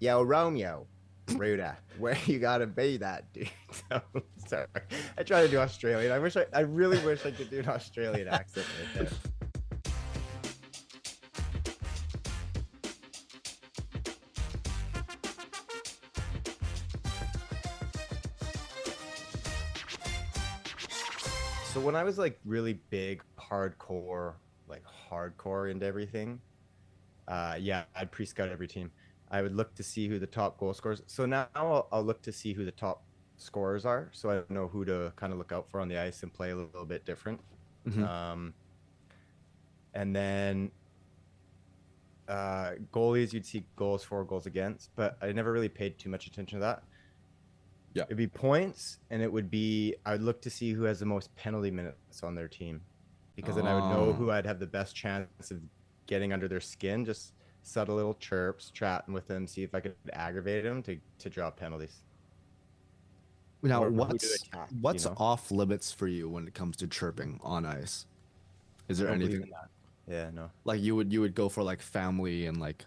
yo, Romeo, Ruda, where you gotta be that dude. So, sorry. I try to do Australian. I really wish I could do an Australian accent right there. So when I was like really big, hardcore into everything, yeah, I'd pre-scout every team. I would look to see who the top goal scorers. So now I'll look to see who the top scorers are, so I know who to kind of look out for on the ice and play a little bit different. Mhm. And then goalies, you'd see goals for, goals against, but I never really paid too much attention to that. Yeah. It'd be points, and I would look to see who has the most penalty minutes on their team, because then I would know who I'd have the best chance of getting under their skin. Just subtle little chirps, chatting with them, see if I could aggravate them to draw penalties. Now, Or who to what's attack, what's you know? off limits for you when it comes to chirping on ice? Is I there don't believe anything in that. Yeah, no. like you would go for like family and like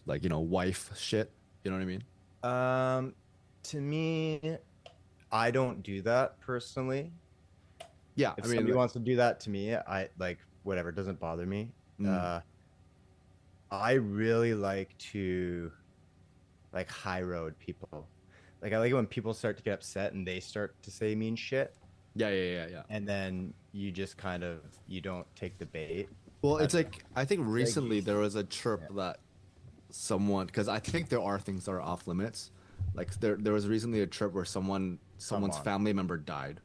wife shit? You know what I mean? To me, I don't do that personally. Yeah, If I mean, somebody like, wants to do that to me, I like whatever, it doesn't bother me. mm, I really like to like high road people. Like I like it when people start to get upset and they start to say mean shit, yeah. and then you just kind of you don't take the bait. Well, I it's don't know. like I think recently you- there was a chirp that someone, because I think there are things that are off limits. Like there was recently a chirp where someone's on. family member died,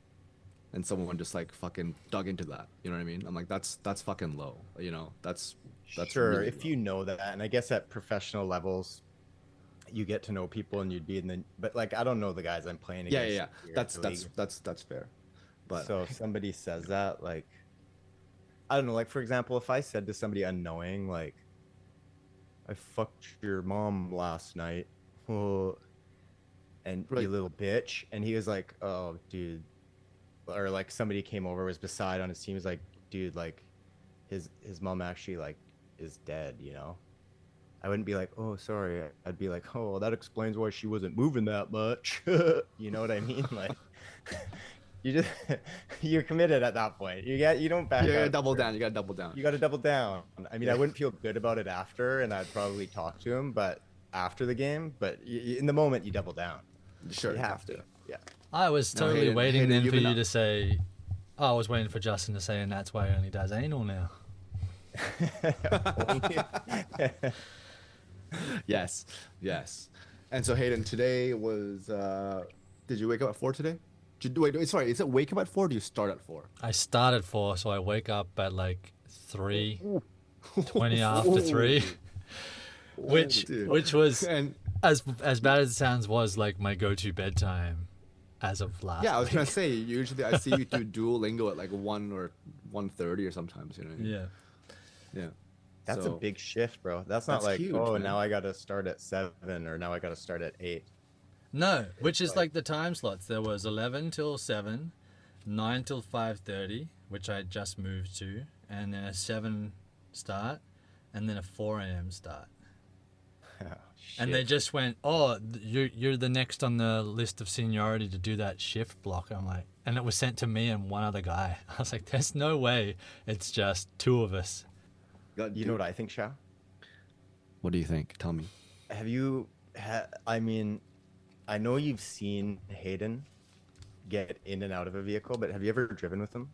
and someone just like fucking dug into that. You know what I mean? I'm like, that's fucking low. You know, that's Sure, really if low. you know that, and I guess at professional levels, you get to know people and you'd be in the. But like, I don't know the guys I'm playing Yeah, against. yeah. Here in That's the that's league. that's that's fair. But So if somebody says that, like, I don't know. Like for example, if I said to somebody unknowing, like, "I fucked your mom last night," oh, and you right, little bitch, and he was like, "Oh, dude," or like somebody came over, was beside on his team, was like, "Dude, like, his mom actually like is dead," you know. I wouldn't be like, "Oh, sorry." I'd be like, "Oh, that explains why she wasn't moving that much." You know what I mean? Like, you just you're committed at that point. You don't you back gotta out. double down. You gotta double down. You got to double down. I mean, I Yeah, wouldn't feel good about it after, and I'd probably talk to him, but after the game. But in the moment, you double down. sure, You you have to. Yeah. I was Now, totally waiting Hayden, then you've for been you up. to say, oh, I was waiting for Justin to say, and that's why he only does anal now. Yes, yes. And so Hayden, today was. Did you wake up at 4 today? Wait, sorry. Is it wake up at 4? Or do you start at 4? I started 4, so I wake up at like 3, 20 after 3, which Dude. which was And as bad as it sounds, was like my go-to bedtime as of last yeah, I was week. gonna say usually I see you do Duolingo at like 1 or 1:30 or sometimes. You know. What I mean? Yeah. Yeah. That's So, a big shift, bro. That's not That's like, huge, oh, man. now I got to start at 7 or now I got to start at 8. No, which is like the time slots. There was 11 till 7, 9 till 5:30, which I just moved to, and then a 7 start, and then a 4 a.m. start. Oh, And they shit. just went, oh, you're the next on the list of seniority to do that shift block. I'm like, and it was sent to me and one other guy. I was like, there's no way it's just 2 of us. You know what I think, Sha? What do you think? Tell me. Have you I mean, I know you've seen Hayden get in and out of a vehicle, but have you ever driven with him?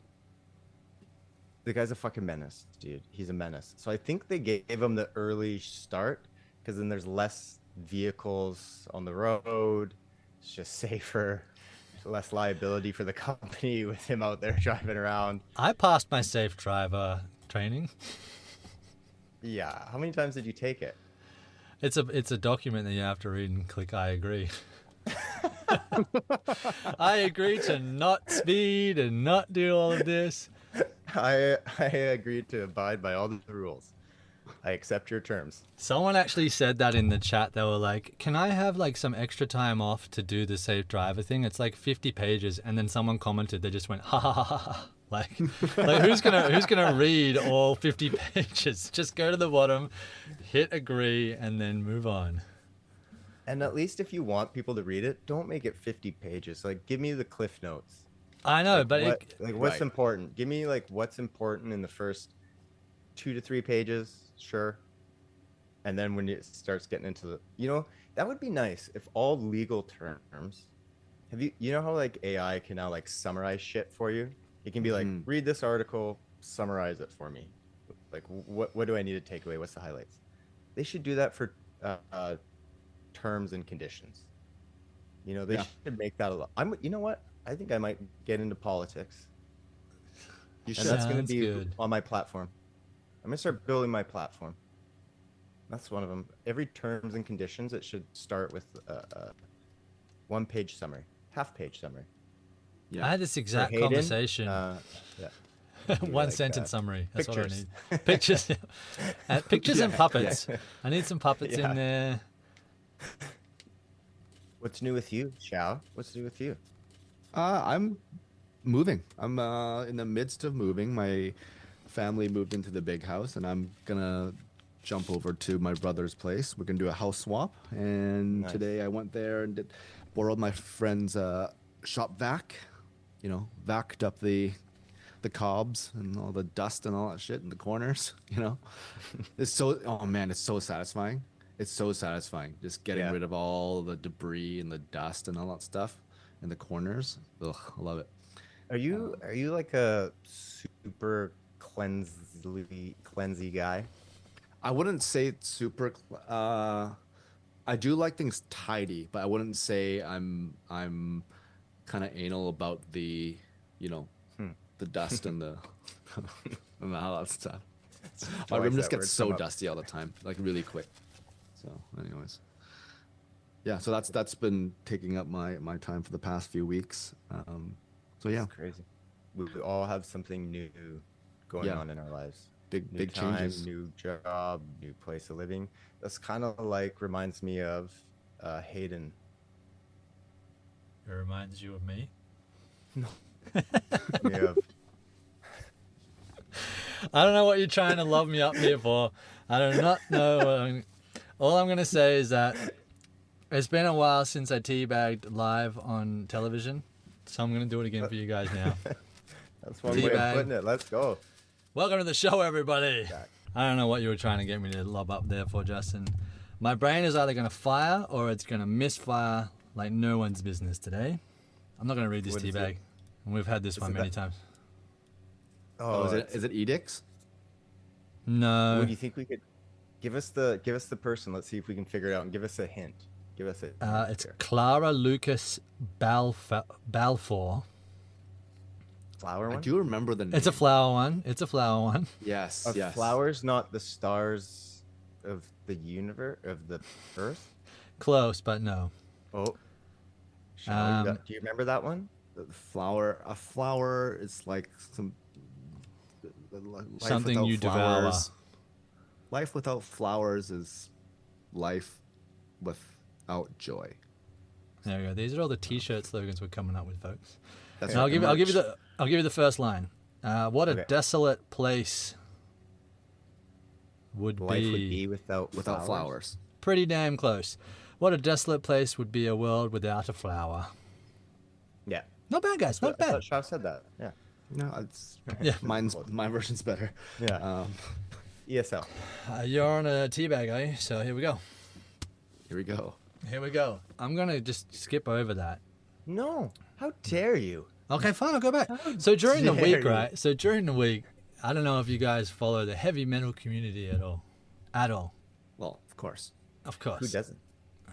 The guy's a fucking menace, dude. He's a menace. So I think they gave him the early start because then there's less vehicles on the road. It's just safer. There's less liability for the company with him out there driving around. I passed my safe driver training. Yeah. How many times did you take it? It's a document that you have to read and click I agree. I agree to not speed and not do all of this. I agreed to abide by all the rules. I accept your terms. Someone actually said that in the chat. They were like, can I have like some extra time off to do the safe driver thing? It's like 50 pages. And then someone commented, they just went, ha ha ha ha, ha. Like who's gonna read all 50 pages? Just go to the bottom, hit agree, and then move on. And at least if you want people to read it, don't make it 50 pages. Like, give me the cliff notes. I know, but What's Right. important? Give me like what's important in the first 2 to 3 pages, sure. And then when it starts getting into that would be nice if all legal terms. You know how like AI can now like summarize shit for you? It can be like, read this article, summarize it for me. Like, what do I need to take away? What's the highlights? They should do that for terms and conditions. They should make that a lot. You know what? I think I might get into politics. You should. And that's going to Sounds be good. on my platform. I'm going to start building my platform. That's one of them. Every terms and conditions, it should start with a one-page summary, half-page summary. Yeah. I had this exact Hayden, conversation. Yeah. One like sentence summary. That's pictures. what I need. Pictures. Pictures and Yeah, puppets. I need some puppets Yeah. in there. What's new with you, Chow? What's new with you? I'm moving. I'm in the midst of moving. My family moved into the big house, and I'm gonna jump over to my brother's place. We're gonna do a house swap. And Nice. today I went there and borrowed my friend's shop vac. Vacued up the cobs and all the dust and all that shit in the corners. It's so satisfying. It's so satisfying just getting rid of all the debris and the dust and all that stuff in the corners. Ugh, I love it. Are you like a super cleansy guy? I wouldn't say it's super. I do like things tidy, but I wouldn't say I'm kind of anal about the the dust and the and all that stuff. My room just gets so dusty all the time, like really quick. So, anyways, yeah. So that's been taking up my time for the past few weeks. So yeah, It's crazy. We all have something new going on in our lives. New big time, changes. new job, new place of living. That's kind of like reminds me of Hayden. It reminds you of me. Me of I don't know what you're trying to love me up here for. I do not know. All I'm going to say is that it's been a while since I teabagged live on television, so I'm going to do it again for you guys now. That's one way Teabag. of putting it. Let's go. Welcome to the show, everybody. I don't know what you were trying to get me to lob up there for, Justin. My brain is either going to fire or it's going to misfire like no one's business today. I'm not going to read this What is teabag. it? And we've had this one many times. Oh, is it edicts? No. What do you think we could give us the person? Let's see if we can figure it out and give us a hint. Give us a. It's Clara Lucas Balfour. flower I one. do remember the name. It's a flower one. It's a flower one. Yes, Are yes. flowers not the stars of the universe of the earth? Close, but no. Oh. Shall we- Um, do you remember that one? A flower is like life Something without you devour. flowers. Life without flowers is life without joy. There we go. These are all the T-shirt slogans we're coming up with, folks. That's And I'll right, give merch. you the first line. What a Okay. desolate place would Life be. would be without flowers. Pretty damn close. What a desolate place would be a world without a flower. Yeah. Not bad, guys. Not I bad. thought Shaw said that. Yeah. No, it's Yeah. my version's better. Yeah. ESL. You're on a teabag, are you? So here we go. Here we go. Here we go. I'm gonna just skip over that. No. How dare you? Okay, fine. I'll go back. So during the dare week, you. right? So during the week, I don't know if you guys follow the heavy metal community at all. At all. Well, of course. Of course. Who doesn't?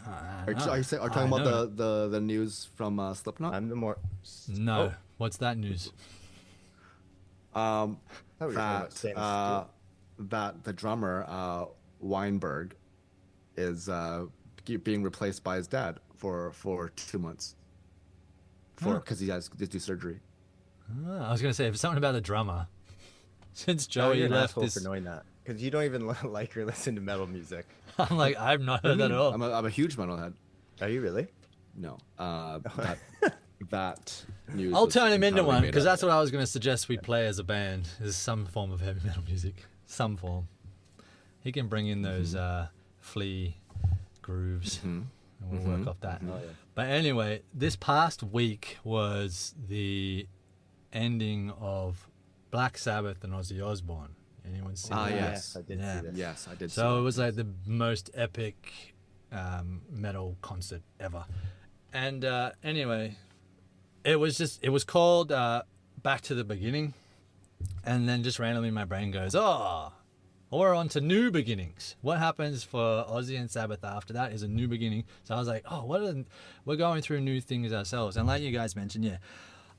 Are you talking about the news from Slipknot? I'm the more. No. Oh, What's that news? I thought we were talking about Sam That the drummer Weinberg is being replaced by his dad for 2 months. Because he has to do surgery. I was gonna say something about the drummer. Since Stewart. Oh, Joey you're an left asshole this, for knowing that because you don't even like or listen to metal music. I'm like, I've not heard that at all. I'm a huge metalhead. Are you really? No, that news. I'll was turn him into entirely one made because up. that's what I was going to suggest we play as a band. Is some form of heavy metal music, some form. He can bring in those flea grooves. and we'll work off that. Oh, yeah. But anyway, this past week was the ending of Black Sabbath and Ozzy Osbourne. Anyone see that? Yes. I did Yeah. see this. Yes, I did. see So that. it was like the most epic metal concert ever. And anyway, it was called Back to the Beginning. And then just randomly my brain goes, oh, we're on to new beginnings. What happens for Ozzy and Sabbath after that is a new beginning. So I was like, oh, we're going through new things ourselves. And like you guys mentioned, yeah,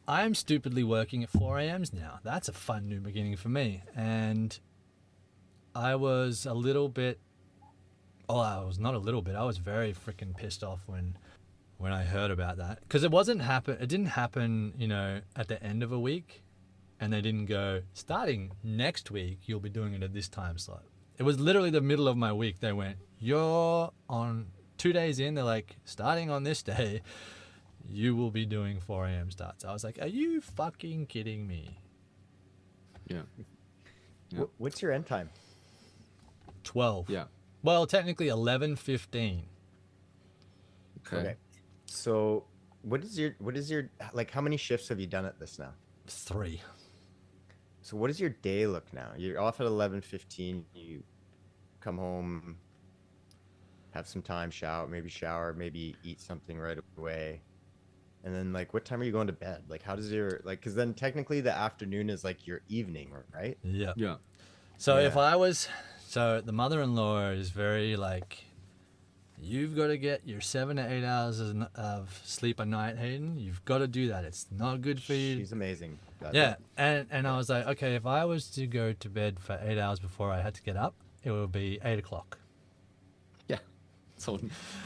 I'm stupidly working at 4 a.m.s now. That's a fun new beginning for me. And I was a little bit, I was not a little bit, I was very freaking pissed off when I heard about that. Because it didn't happen, at the end of a week. And they didn't go, starting next week, you'll be doing it at this time slot. It was literally the middle of my week. They went, you're on 2 days in. They're like, starting on this day, you will be doing 4 a.m. starts. I was like, are you fucking kidding me? Yeah. Yeah. What's your end time? 12. Yeah. Well, technically 11:15. Okay. So what is your like, how many shifts have you done at this now? 3. So what does your day look now? You're off at 11:15. You come home, have some time, shower, maybe eat something right away. And then like, what time are you going to bed? Like, how does your, like, because then technically the afternoon is like your evening, right? Yeah. Yeah. So Yeah. so the mother-in-law is very like, you've got to get your 7 to 8 hours of sleep a night, Hayden. You've got to do that. It's not good for you. She's amazing. Yeah, and I was like, okay, if I was to go to bed for 8 hours before I had to get up, it would be 8 o'clock. Yeah. So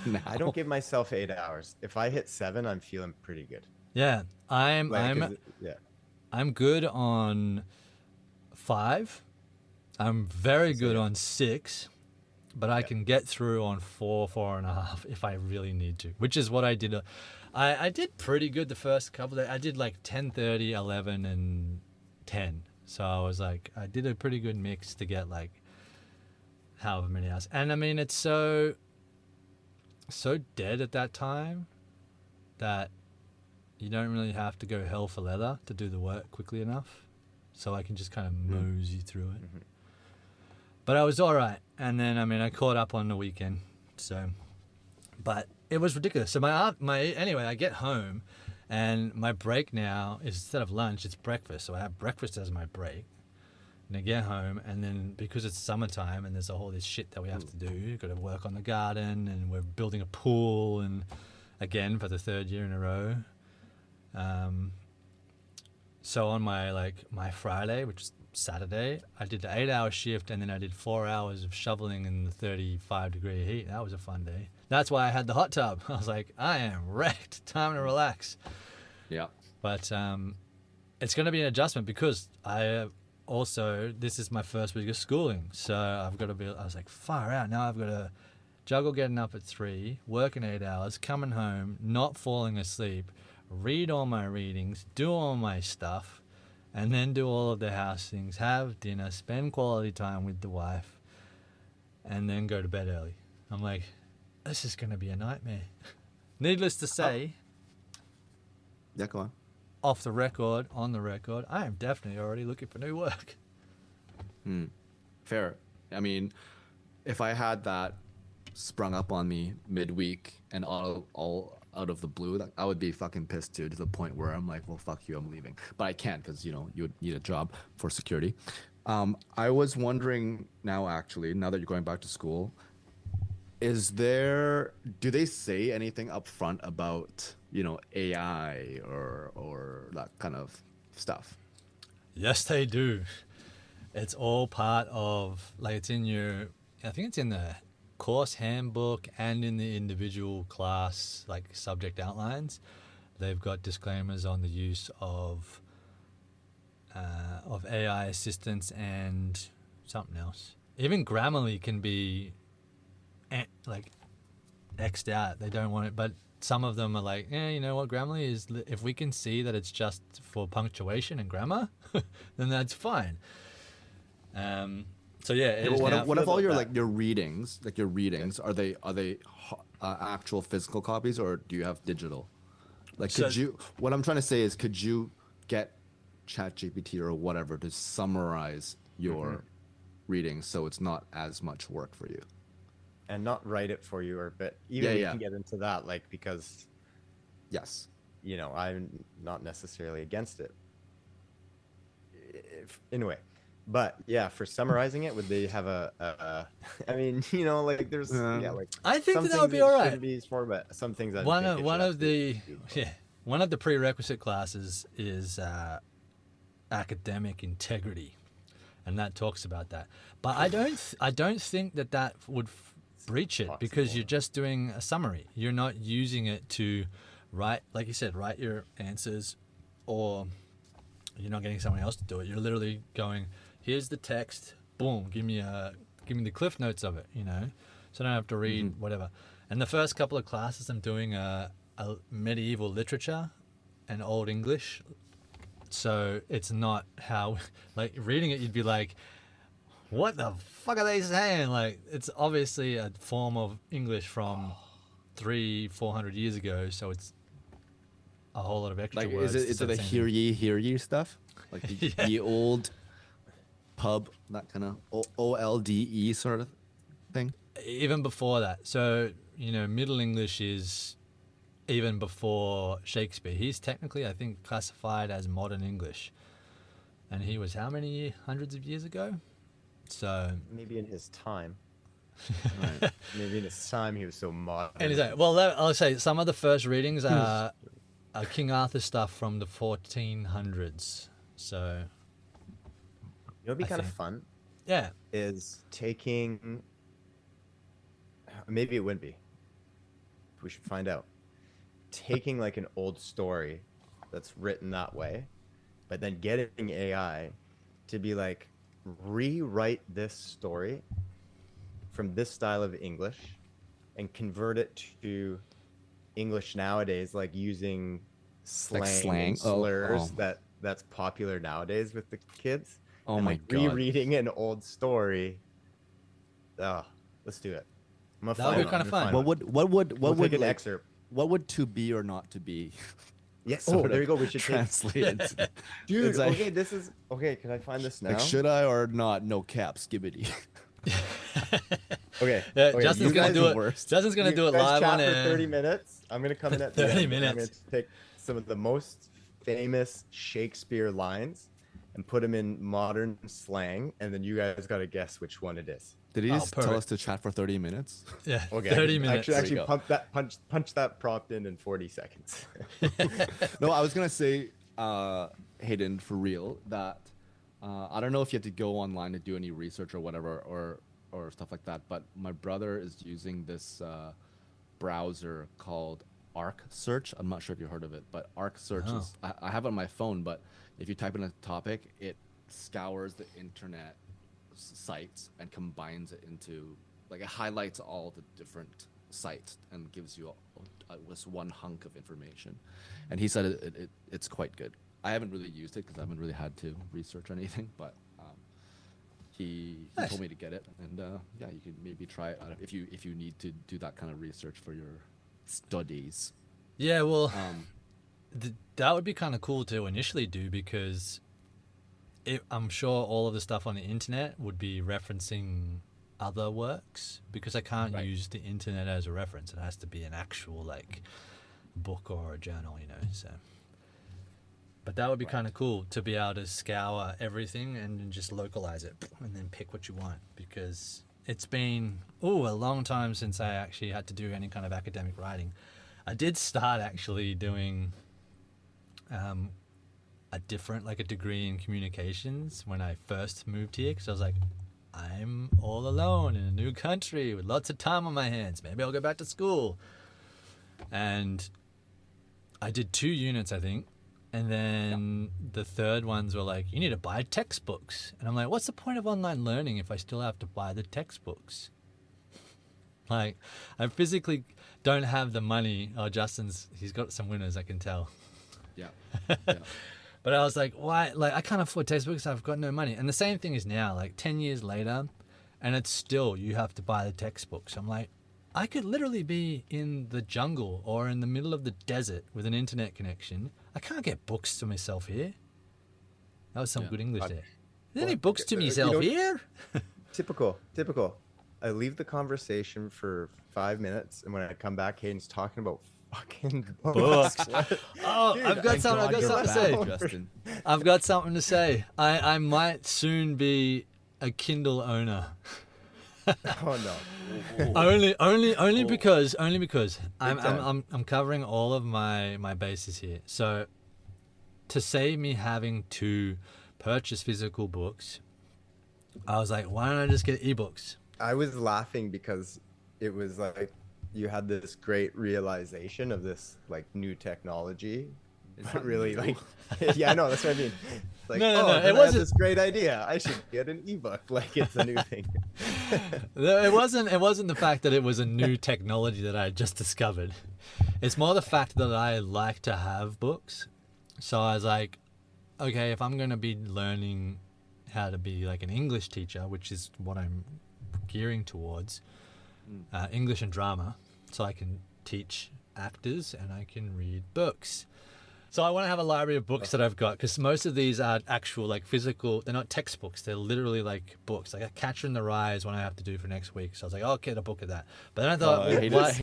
now. I don't give myself 8 hours. If I hit 7, I'm feeling pretty good. Yeah, Like, 'cause yeah. I'm good on 5. I'm very good on 6, but I can get through on 4.5 if I really need to, which is what I did. I did pretty good the first couple of days. I did like 10:30, 11, and 10. So I was like, I did a pretty good mix to get like however many hours. And I mean, it's so dead at that time that you don't really have to go hell for leather to do the work quickly enough. So I can just kind of mosey through it. Mm-hmm. But I was all right. And then, I mean, I caught up on the weekend. So, but it was ridiculous. So anyway, I get home and my break now is, instead of lunch, it's breakfast. So I have breakfast as my break. And I get home, and then because it's summertime and there's all this shit that we have to do, you've got to work on the garden, and we're building a pool, and again for the 3rd year in a row. So on my Friday, which is Saturday, I did the 8-hour shift, and then I did 4 hours of shoveling in the 35-degree heat. That was a fun day. That's why I had the hot tub. I was like, I am wrecked. Time to relax. Yeah. But it's going to be an adjustment because this is my first week of schooling. So I was like, far out. Now I've got to juggle getting up at 3, working 8 hours, coming home, not falling asleep, read all my readings, do all my stuff, and then do all of the house things, have dinner, spend quality time with the wife, and then go to bed early. I'm like, this is going to be a nightmare. Needless to say, Yeah, go on. off the record, on the record, I am definitely already looking for new work. Fair. I mean, if I had that sprung up on me midweek and all out of the blue, I would be fucking pissed too, to the point where I'm like, well, fuck you, I'm leaving. But I can't, because you would need a job for security. I was wondering now, actually, now that you're going back to school, do they say anything up front about AI or that kind of stuff? Yes, they do. It's all part of, like, I think it's in the course handbook and in the individual class, like, subject outlines. They've got disclaimers on the use of AI assistance and something else. Even Grammarly can be like X'd out. They don't want it, but some of them are like, you know what, Grammarly is, if we can see that it's just for punctuation and grammar, then that's fine. So yeah, Yeah, but it's now- what if all about your that. like your readings, are they actual physical copies, or do you have digital? Like, could So- you? What I'm trying to say is, could you get ChatGPT or whatever to summarize your readings so it's not as much work for you? And not write it for you, or but even Yeah, we yeah. can get into that, like, because Yes. I'm not necessarily against it. Anyway, but yeah, for summarizing it, would they have I mean, like there's like I think some that would things be it all right. shouldn't be used for, but some things I One think of it one should of the absolutely be used for. one of the prerequisite classes is academic integrity, and that talks about that. But I don't think that would breach it, because Possible. you're just doing a summary. You're not using it to write, like you said, write your answers, or you're not getting someone else to do it. You're literally going, here's the text, boom, give me the cliff notes of it, so I don't have to read whatever. And the first couple of classes I'm doing a medieval literature and Old English. So it's not how, like, reading it, you'd be like, what the fuck are they saying? Like, it's obviously a form of English from 300-400 years ago, so it's a whole lot of extra Like, words. is it a hear ye stuff? Like the, Yeah. the old pub, that kind of OLDE sort of thing? Even before that. So, Middle English is even before Shakespeare. He's technically, I think, classified as modern English. And he was how many hundreds of years ago? So, Maybe in his time. Right. Maybe in his time he was so modern. and he's like, well, I'll say some of the first readings are King Arthur stuff from the 1400s. So, It'll be I kind of think. fun. yeah. Is taking. Maybe it wouldn't be. We should find out. Taking like an old story that's written that way, but then getting AI to be like, rewrite this story from this style of English and convert it to English nowadays, like using slang, and Oh, slurs oh. that's popular nowadays with the kids. Oh and my like God. rereading an old story. Oh, let's do it. I'm gonna That would find be kinda one. I'm fun. gonna find What one. would We'll take an like, excerpt. what would to be or not to be? Yes. sort Oh, there of you go. We should take. translate it. Dude, It's like- okay, this is okay. Can I find this now? Like, should I or not? No cap, skibbity. Okay. Yeah, okay, Justin's you gonna guys do are it. worst. Justin's gonna you do it guys live chat on for air. 30 minutes. I'm gonna come in at the 30 end, and I'm minutes. gonna take some of the most famous Shakespeare lines and put them in modern slang, and then you guys gotta guess which one it is. Did he Oh, just tell perfect. us to chat for 30 minutes? Yeah, Okay. 30 minutes. Actually, There you go. punch that prompt in 40 seconds. No, I was gonna say, Hayden, for real, that I don't know if you have to go online to do any research or whatever, or stuff like that. But my brother is using this browser called Arc Search. I'm not sure if you heard of it, but Arc Search No. is I have it on my phone. But if you type in a topic, it scours the internet sites and combines it into, like, it highlights all the different sites and gives you this one hunk of information. And he said it's quite good. I haven't really used it because I haven't really had to research anything, but he Nice. told me to get it, and yeah, you can maybe try it out if you need to do that kind of research for your studies. Yeah, well, Um, that would be kind of cool to initially do, because I'm sure all of the stuff on the internet would be referencing other works, because I can't Right. use the internet as a reference. It has to be an actual, like, book or a journal, so. But that would be kind of cool to be able to scour everything and then just localize it and then pick what you want, because it's been a long time since I actually had to do any kind of academic writing. I did start actually doing a degree in communications when I first moved here, because I was like, I'm all alone in a new country with lots of time on my hands. Maybe I'll go back to school. And I did 2 units, I think. And then the third ones were like, you need to buy textbooks. And I'm like, what's the point of online learning if I still have to buy the textbooks? Like, I physically don't have the money. Oh, he's got some winners, I can tell. yeah, yeah. But I was like, why? Like, I can't afford textbooks. I've got no money. And the same thing is now, like 10 years later, and it's still, you have to buy the textbooks. I'm like, I could literally be in the jungle or in the middle of the desert with an internet connection. I can't get books to myself here. That was some good English there. Is any books to myself here? Typical. I leave the conversation for 5 minutes, and when I come back, Hayden's talking about fucking books. Oh, Dude, I've got something to say. Justin. I've got something to say. I might soon be a Kindle owner. Oh no. Only because I'm covering all of my bases here. So to save me having to purchase physical books, I was like, why don't I just get ebooks? I was laughing because it was like you had this great realization of this like new technology. But really, like, yeah, I know, that's what I mean. It's like, No, it wasn't this great idea. I should get an ebook. Like, it's a new thing. It wasn't the fact that it was a new technology that I had just discovered. It's more the fact that I like to have books. So I was like, okay, if I'm going to be learning how to be like an English teacher, which is what I'm gearing towards, English and drama, so I can teach actors and I can read books. So I want to have a library of books that I've got, because most of these are actual, like, physical. They're not textbooks. They're literally like books. Like a Catcher in the Rye is one I have to do for next week. So I was like, oh, I'll get a book of that. But then I thought, why?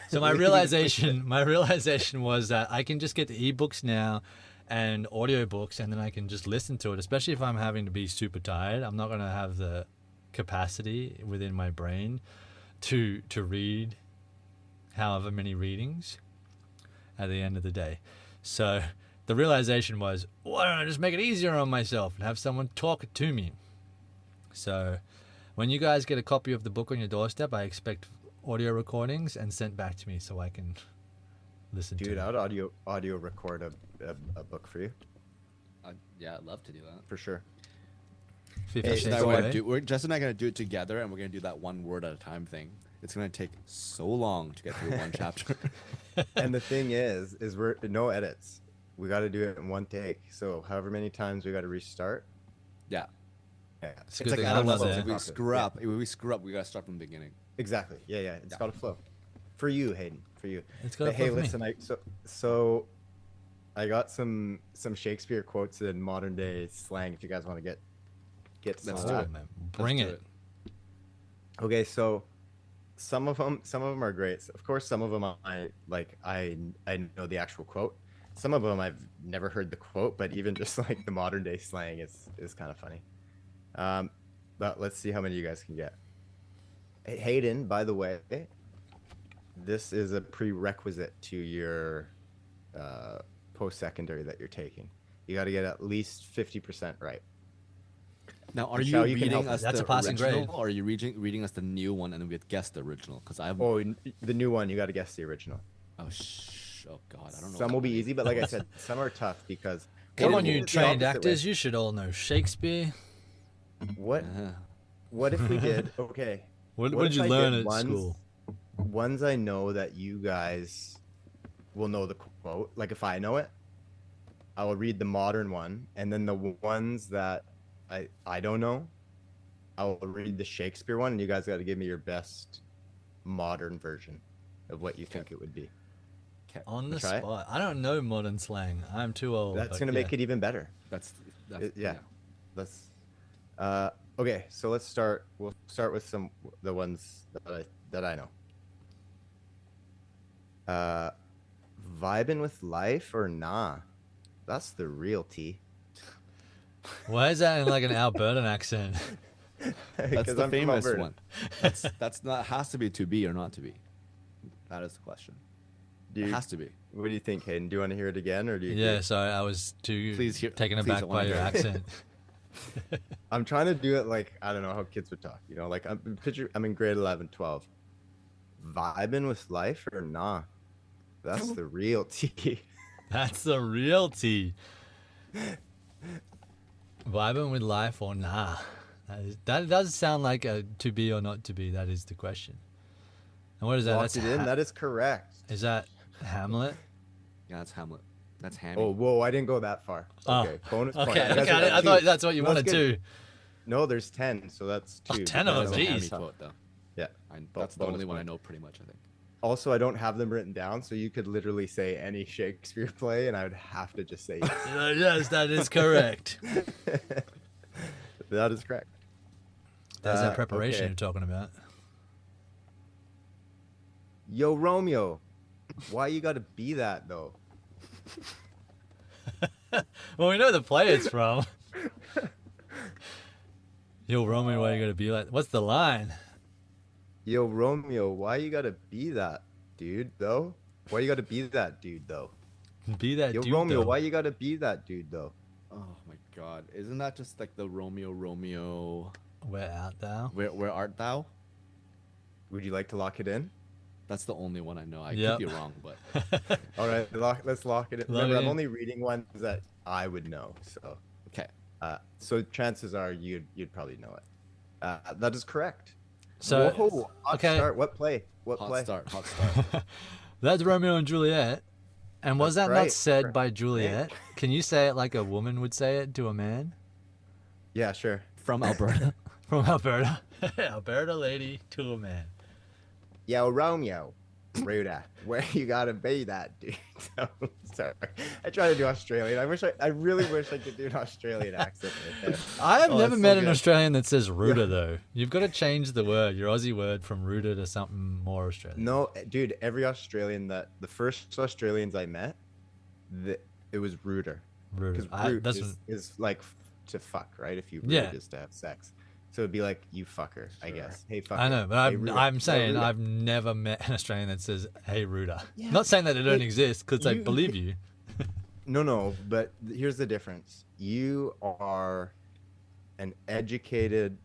So my realization was that I can just get the ebooks now and audiobooks, and then I can just listen to it. Especially if I'm having to be super tired, I'm not going to have the capacity within my brain to read however many readings at the end of the day. So the realization was, why don't I just make it easier on myself and have someone talk it to me? So when you guys get a copy of the book on your doorstep, I expect audio recordings and sent back to me so I can listen to it. Dude, I would audio record a book for you. Yeah, I'd love to do that. For sure. 50 Hey, Shades so Away. Justin and I are going to do it together, and we're going to do that one word at a time thing. It's going to take so long to get through one chapter. And the thing is we're no edits. We got to do it in one take. So however many times we got to restart. Yeah. Yeah. It's a good thing out I'm of not flow. there. If we screw up, we got to start from the beginning. Exactly. Yeah. It's got to flow. For you, Hayden. For you. It's got But to hey, flow for me. listen. So I got some Shakespeare quotes in modern day slang. If you guys want to get Let's Let's some do of it, that. man. Bring Let's do it. Okay, so some of them are great. Of course, some of them I know the actual quote. Some of them I've never heard the quote, but even just like the modern day slang is kind of funny. But let's see how many you guys can get. Hayden, by the way, this is a prerequisite to your post-secondary that you're taking. You got to get at least 50% right. Now, are Michelle, you you can help reading us. us That's the a passing original, grade. or are you reading us the new one, and then we have guessed the original? Because I have. Oh, the new one, you got to guess the original. Oh God, I don't know. Some will be easy, but like I said, some are tough because. Come What on, if you did the trained opposite way? actors. You should all know Shakespeare. What if we did? Okay. What What did if you I learn did at ones- school? Ones I know that you guys will know the quote. Like if I know it, I will read the modern one, and then the ones that I don't know, I will read the Shakespeare one, and you guys got to give me your best modern version of what you think it would be. On the Try it? spot. I don't know modern slang. I'm too old. That's but gonna yeah. make it even better. That's Yeah. Let's. Okay, so let's start. We'll start with the ones that I know. Vibing with life or nah? That's the real tea. Why is that in like an Albertan accent? That's 'Cause the I'm from famous Alberta. one. That's not has to be to be or not to be. That is the question. It has to be. What do you think, Hayden? Do you want to hear it again, or do you? Yeah, agree? sorry, I was too Please taken please, aback I by wanna your hear it. accent. I'm trying to do it like I don't know how kids would talk. You know, like I'm in grade 11, 12. Vibing with life or nah? That's the real tea. That's the real tea. Vibing with life or nah? That does sound like a to be or not to be. That is the question. And what is that? Locked it in. That is correct. Is that Hamlet? Yeah, that's Hamlet. That's hammy. Oh, whoa! I didn't go that far. Oh, Okay, bonus point. Okay, You guys okay. are I two. thought that's what you That's wanted good. too. No, there's 10, so that's Oh, 2. 10 of That's them, a That's a geez. hammy tough- quote, though. Yeah. That's the bonus only one I point. know pretty much, I think. Also, I don't have them written down, so you could literally say any Shakespeare play, and I would have to just say yes. Yes, that is correct. That is correct. There's that preparation okay. you're talking about. Yo, Romeo, why you gotta be that though? Well, we know the play it's from. Yo, Romeo, why you gotta be like? What's the line? Yo, Romeo, why you gotta be that dude though? Why you gotta be that dude though? Be that Yo, dude. Romeo, though. why you gotta be that dude though? Oh my god. Isn't that just like the Romeo, Where art thou? where art thou? Would you like to lock it in? That's the only one I know. I Yep. could be wrong, but All right, let's lock it in. Lock it Remember, I'm in. only reading ones that I would know, so okay. so chances are you'd probably know it. That is correct. So, Whoa, hot okay. start. What play? What Hot play? start. that's Romeo and Juliet. And was That's that not right. said by Juliet? Can you say it like a woman would say it to a man? Yeah, sure. From Alberta. From Alberta. Alberta lady to a man. Yo, Romeo, Ruda, where you gotta be that dude? Sorry, I try to do Australian. I really wish I could do an Australian accent right there. I have Oh, never that's met so an good. Australian that says ruder though. You've got to change the word, your Aussie word, from ruder to something more Australian. No, dude, every Australian the first Australians I met, it was ruder. Ruder. Because root That's is like to fuck, right? If you root Yeah. is to have sex. So it'd be like, you fucker, I guess. Hey, fucker. I know, but Hey, ruder. I'm saying ruder. I've never met an Australian that says "Hey, ruder." Yeah, Not saying that they don't but exist, because I you- believe you. No, but here's the difference. You are an educated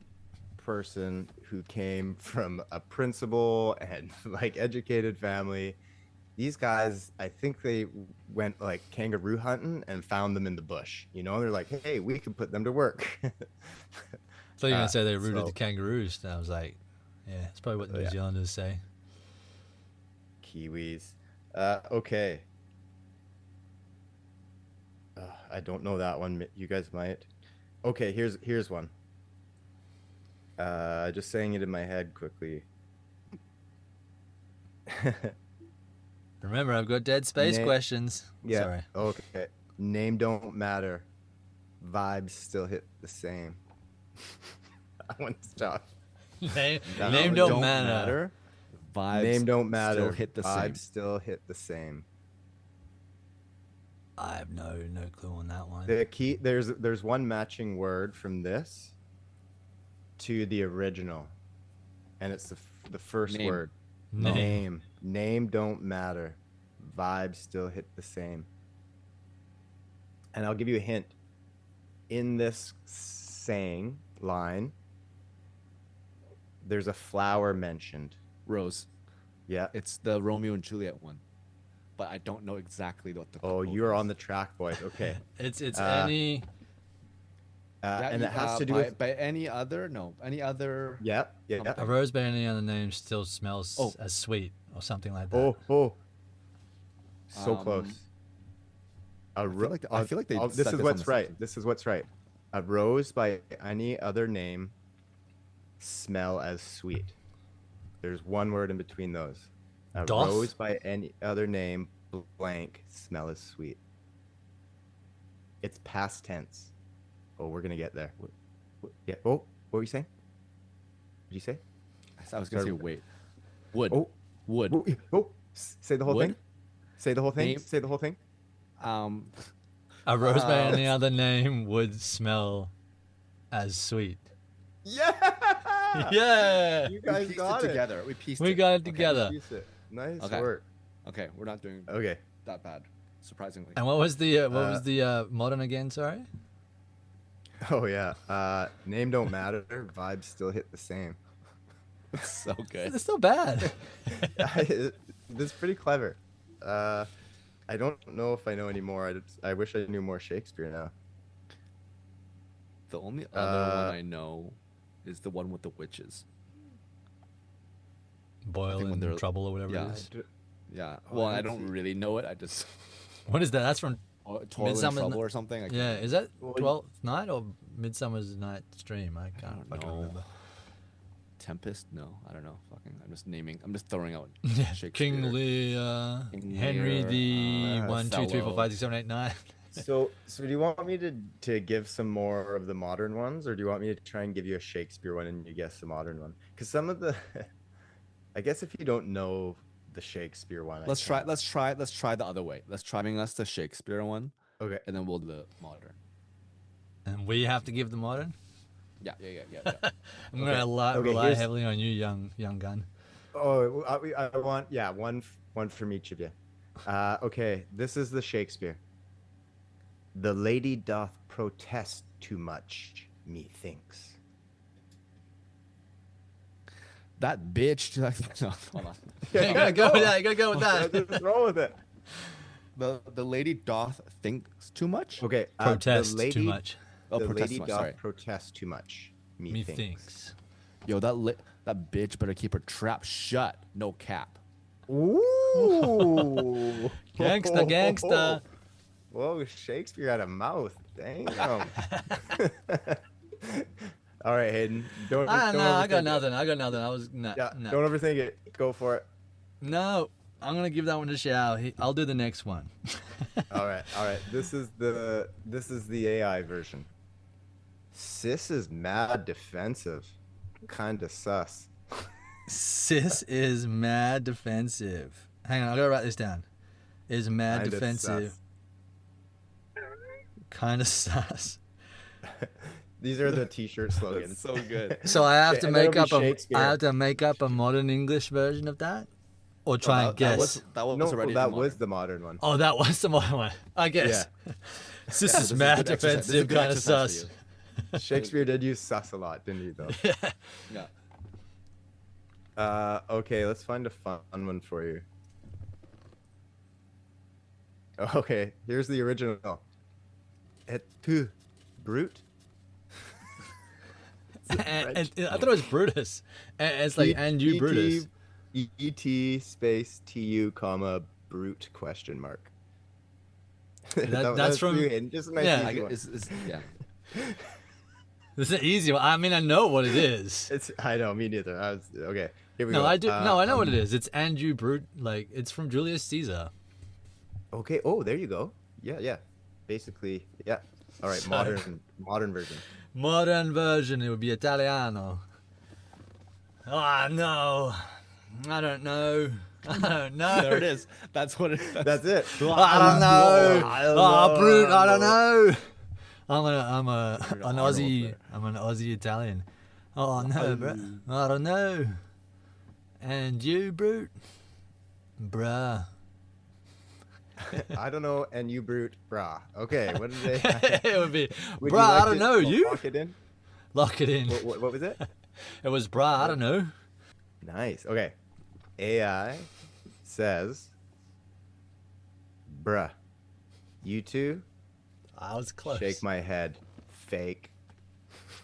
person who came from a principal and like educated family. These guys, I think they went like kangaroo hunting and found them in the bush. You know, they're like, hey, we can put them to work. I thought you were gonna say they rooted so- the kangaroos. And I was like, yeah, that's probably what the New Yeah. Zealanders say. Kiwis. Okay. I don't know that one. You guys might. Okay, here's one. Just saying it in my head quickly. Remember, I've got dead space Na- questions. Yeah. Sorry. Okay. Name don't matter. Vibes still hit the same. That one's tough. Name, That name one don't matter. Vibes Name don't matter. still hit the Vibes same. still hit the same. I have no clue on that one. The key there's one matching word from this to the original, and it's the first Name. word. Name don't matter. Vibes still hit the same. And I'll give you a hint. In this saying line, there's a flower mentioned. Rose. Yeah. It's the Romeo and Juliet one, but I don't know exactly what the. Oh, quote you are is. on the track, boys. Okay. It's Uh, any. And it has to do by, with. by any other any other. Yep. Yeah. A rose by any other name still smells Oh. as sweet or something like that. Oh. So Um, close. I feel like they this said is this on what's the right. Simpsons. This is what's right. A rose by any other name smell as sweet. There's one word in between those. A Doth? rose by any other name blank smell as sweet. It's past tense. Oh, we're gonna get there. Yeah. Oh, what were you saying? What did you say? I was gonna say wait. Wood. Oh, Wood. say the whole Wood? thing. Say the whole thing. Name- Say the whole thing. A rose by any other name would smell as sweet. Yeah. Yeah. You We guys pieced got it it. together. We pieced We it. got it Okay. together. Piece it. Nice Okay. work. Okay, we're not doing Okay. that bad, surprisingly. And what was the modern again? Sorry. Oh yeah. Name don't matter. Vibes still hit the same. So good. It's not bad. That's pretty clever. I don't know if I know any more. I wish I knew more Shakespeare now. The only other one I know is the one with the witches. Boil when in they're- trouble or whatever yeah. it is. Yeah. Oh, Well, I I didn't don't see- really know it. I just What is that? That's from Toilet in Midsummer Trouble Ni- or something. yeah. Is that Well, 12th Night or Midsummer's Night Stream? I can't fucking know. remember. Tempest? No, I don't know. Fucking, I'm just naming. I'm just throwing out Yeah, Shakespeare. King Lear, King Henry Lear, the 1, 2, 3, 4, Othello. 5, 6, 7, 8, 9. So do you want me to give some more of the modern ones, or do you want me to try and give you a Shakespeare one and you guess the modern one? Because some of the, I guess if you don't know the Shakespeare one, Let's try the other way. Let's try giving us the Shakespeare one, Okay. and then we'll do the modern. And we have to give the modern. Yeah. I'm gonna rely here's- heavily on you, young gun. Oh, I want one from each of you. Okay, this is the Shakespeare. The lady doth protest too much, methinks. That bitch. No, hold on. Yeah, you gotta go with that. You gotta go with that. Just roll with it. The lady doth think too much. Okay. Protest the lady, too much. Oh, the protest lady too much, doth sorry. protest too much, Me methinks. thinks. Yo, that bitch better keep her trap shut. No cap. Ooh. Gangsta. Whoa, Shakespeare had a mouth. Damn. All right, Hayden. Don't I overthink got it. nothing. I was no. Yeah, no. don't overthink it. Go for it. No, I'm gonna give that one to Xiao. I'll do the next one. All right. This is the AI version. Sis is mad defensive. Kinda sus. Sis is mad defensive. Hang on, I gotta write this down. Is mad Kinda defensive. sus. Kind of sus. These are the t-shirt slogans. So good. So I have to And that'll make be up Shakespeare. a modern English version of that, or try and guess. That was No, already. that the was modern. the modern one. Oh, that was the modern one. I guess. Sis Yeah, is this mad good exercise. This is defensive, good kind of exercise sus. for Shakespeare did use sus a lot, didn't he, though? you. Yeah. Okay, let's find a fun one for you. Okay, here's the original. Et tu, brute? And I thought it was Brutus. And it's like, and you, Brutus. E-T space T-U comma brute question mark. That's from- you, Hayden. Just a nice yeah. easy one. Yeah. This is an easy one. I mean, I know what it is. I know, me neither. Okay, here we No, go. I do. No, I know what it is. It's and you, Brute. Like, it's from Julius Caesar. Okay, oh, there you go. Yeah. Basically, yeah. All right, So- modern version. Modern version, it would be Italiano. Oh, no. I don't know. There it is. That's what it is. That's it. I don't know. I don't Oh, know. Brute, I don't know. I'm an Arnold Aussie. there. I'm an Aussie Italian. Oh no, bro. I don't know. And you, Brute, bruh. I don't know, and you brute, brah. Okay, what did they? It would be, Would bruh. you I like don't to know. You Lock it in. lock it in. What was it? It was, bruh. I don't know. Nice. Okay. AI says, bruh. You two I was close. shake my head. Fake.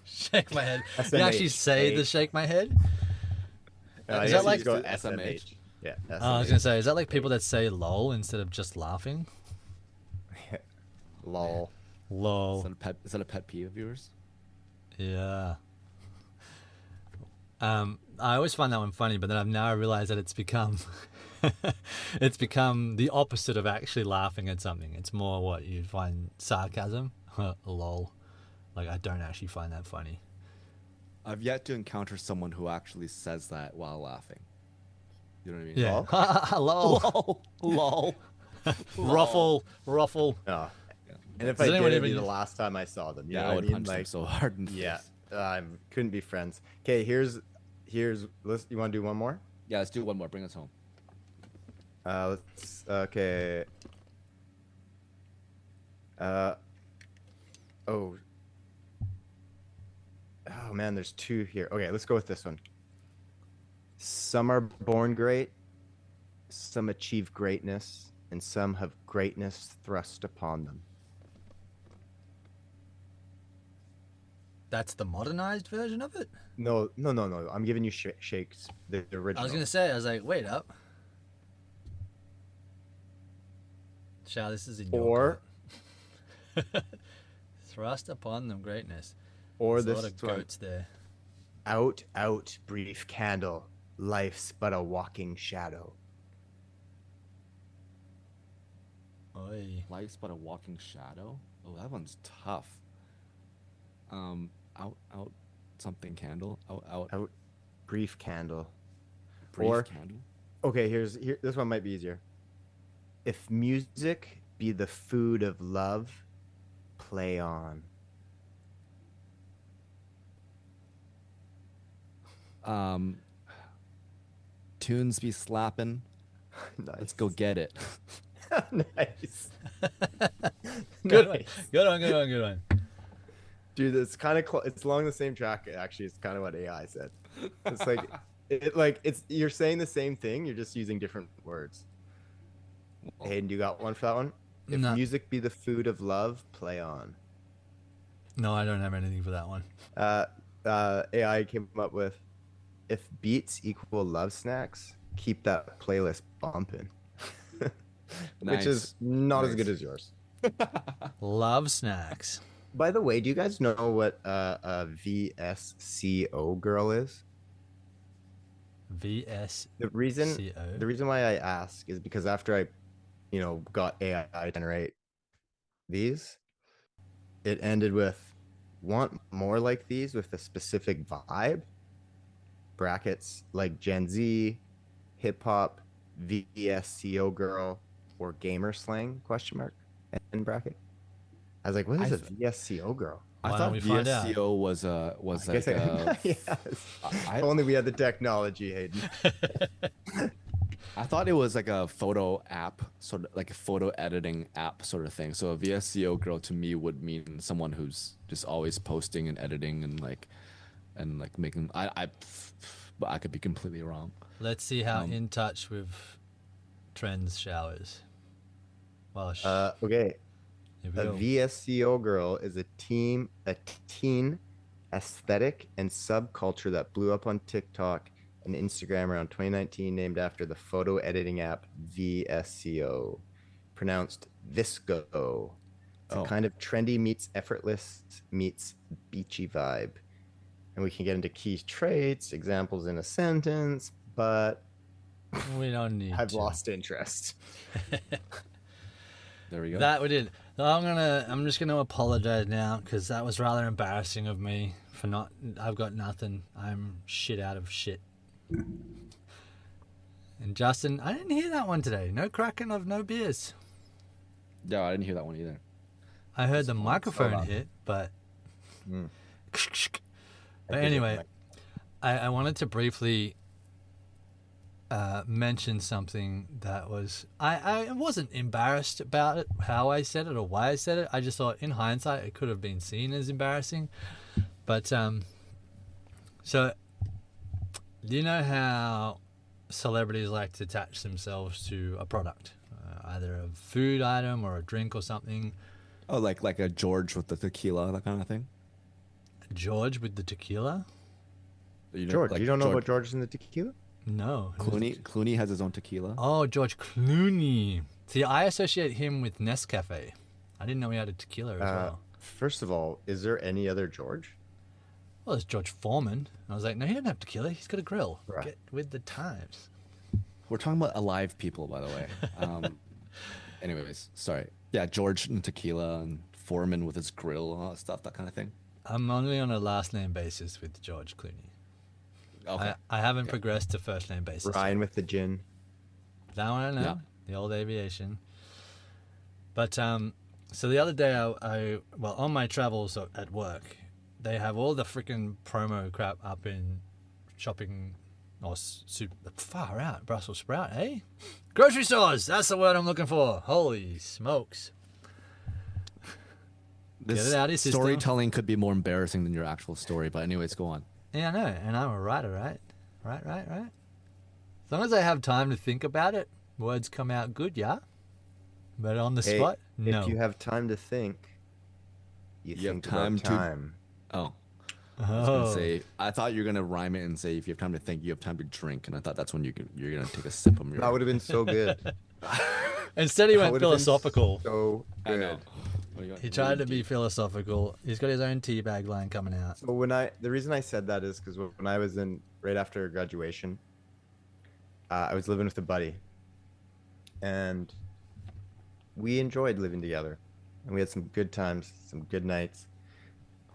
Shake my head. You SMH, actually say the fake. shake my head? Is Yeah, that like- you go SMH? SMH? Yeah. I was gonna say, is that like people that say lol instead of just laughing? Lol. Lol. Is that a pet peeve of yours? Yeah. I always find that one funny, but then I've now realized that it's become the opposite of actually laughing at something. It's more what you find sarcasm. Lol. Like, I don't actually find that funny. I've yet to encounter someone who actually says that while laughing. You know what I mean? Yeah. Lol. Lol. Ruffle. Oh. And if Does I anyone did, it'd be even the use- last time I saw them. You Yeah, know I what would I mean? punch them Like, so hard in the yeah, face. I couldn't be friends. Okay, here's. You want to do one more? Yeah, let's do one more. Bring us home. Let's. Okay. Oh. Oh man, there's two here. Okay, let's go with this one. Some are born great, some achieve greatness, and some have greatness thrust upon them. That's the modernized version of it? No. I'm giving you Shakes, the original. I was going to say, I was like, wait up. Shall, this is in your Or court. Thrust upon them greatness. or There's a this lot of one. goats there. Out, brief candle. Life's but a walking shadow. Oi. Life's but a walking shadow. Oh, that one's tough. Out, something candle. Out, brief candle. Brief or- candle. Okay, here. This one might be easier. If music be the food of love, play on. Tunes be slapping. Nice. Let's go get it. Nice. Good Nice. one. Good one. Dude, it's kind of it's along the same track. Actually, it's kind of what AI said. It's like it's you're saying the same thing. You're just using different words. Hayden, you got one for that one? If No. music be the food of love, play on. No, I don't have anything for that one. AI came up with, if beats equal love snacks, keep that playlist bumping. Which is not as Nice. good as yours. Love snacks. By the way, do you guys know what a VSCO girl is? VS. The reason CO? the reason why I ask is because after I, got AI to generate these, it ended with want more like these with a specific vibe. Brackets like Gen Z, hip hop, VSCO girl, or gamer slang ? End bracket. I was like, what is a VSCO girl? I Why thought don't we find out? VSCO was I like guess I only we had the technology, Hayden. I thought it was like a photo app, sort of like a photo editing app sort of thing. So a VSCO girl to me would mean someone who's just always posting and editing and making. But I could be completely wrong. Let's see how in touch with trends showers. Well, Okay. here we A go. VSCO girl is a teen aesthetic and subculture that blew up on TikTok and Instagram around 2019, named after the photo editing app VSCO, pronounced Visco. It's a kind of trendy meets effortless meets beachy vibe. And we can get into key traits, examples in a sentence, but We don't need I've to. lost interest. There we go. That we did. I'm just gonna apologize now because that was rather embarrassing of me for not. I've got nothing. I'm shit out of shit. And Justin, I didn't hear that one today. No cracking of no beers. Yeah, I didn't hear that one either. I heard the so microphone loud. hit, but. Mm. But anyway, I wanted to briefly mention something that was I wasn't embarrassed about it, how I said it or why I said it. I just thought in hindsight it could have been seen as embarrassing. But so do you know how celebrities like to attach themselves to a product, either a food item or a drink or something? Oh, like a George with the tequila, that kind of thing. George with the tequila? George, like you don't know about George and the tequila? No. Clooney has his own tequila. Oh, George Clooney. See, I associate him with Nescafe. I didn't know he had a tequila as well. First of all, is there any other George? Well, there's George Foreman. I was like, no, he doesn't have tequila. He's got a grill. Right. Get with the times. We're talking about alive people, by the way. Anyways, sorry. Yeah, George and tequila and Foreman with his grill and all that stuff, that kind of thing. I'm only on a last name basis with George Clooney. Okay. I haven't progressed to first name basis. Ryan with the gin. That one I know. Yeah. The old aviation. But so the other day, I on my travels at work, they have all the freaking promo crap up in shopping or far out Brussels sprout, eh? Grocery stores. That's the word I'm looking for. Holy smokes! This Get it out of your system. storytelling could be more embarrassing than your actual story, but anyways, go on. Yeah, I know, and I'm a writer, right? Right. As long as I have time to think about it, words come out good, yeah. But on the Hey, spot, no. If you have time to think, you You have think time about to- time. Oh, I was gonna say. I thought you were gonna rhyme it and say if you have time to think, you have time to drink, and I thought that's when you're gonna take a sip of your. That would have been so good. Instead, he That went would've been philosophical. So I know. good. What do you want? He tried to be philosophical. He's got his own teabag line coming out. So the reason I said that is because when I was right after graduation, I was living with a buddy, and we enjoyed living together, and we had some good times, some good nights,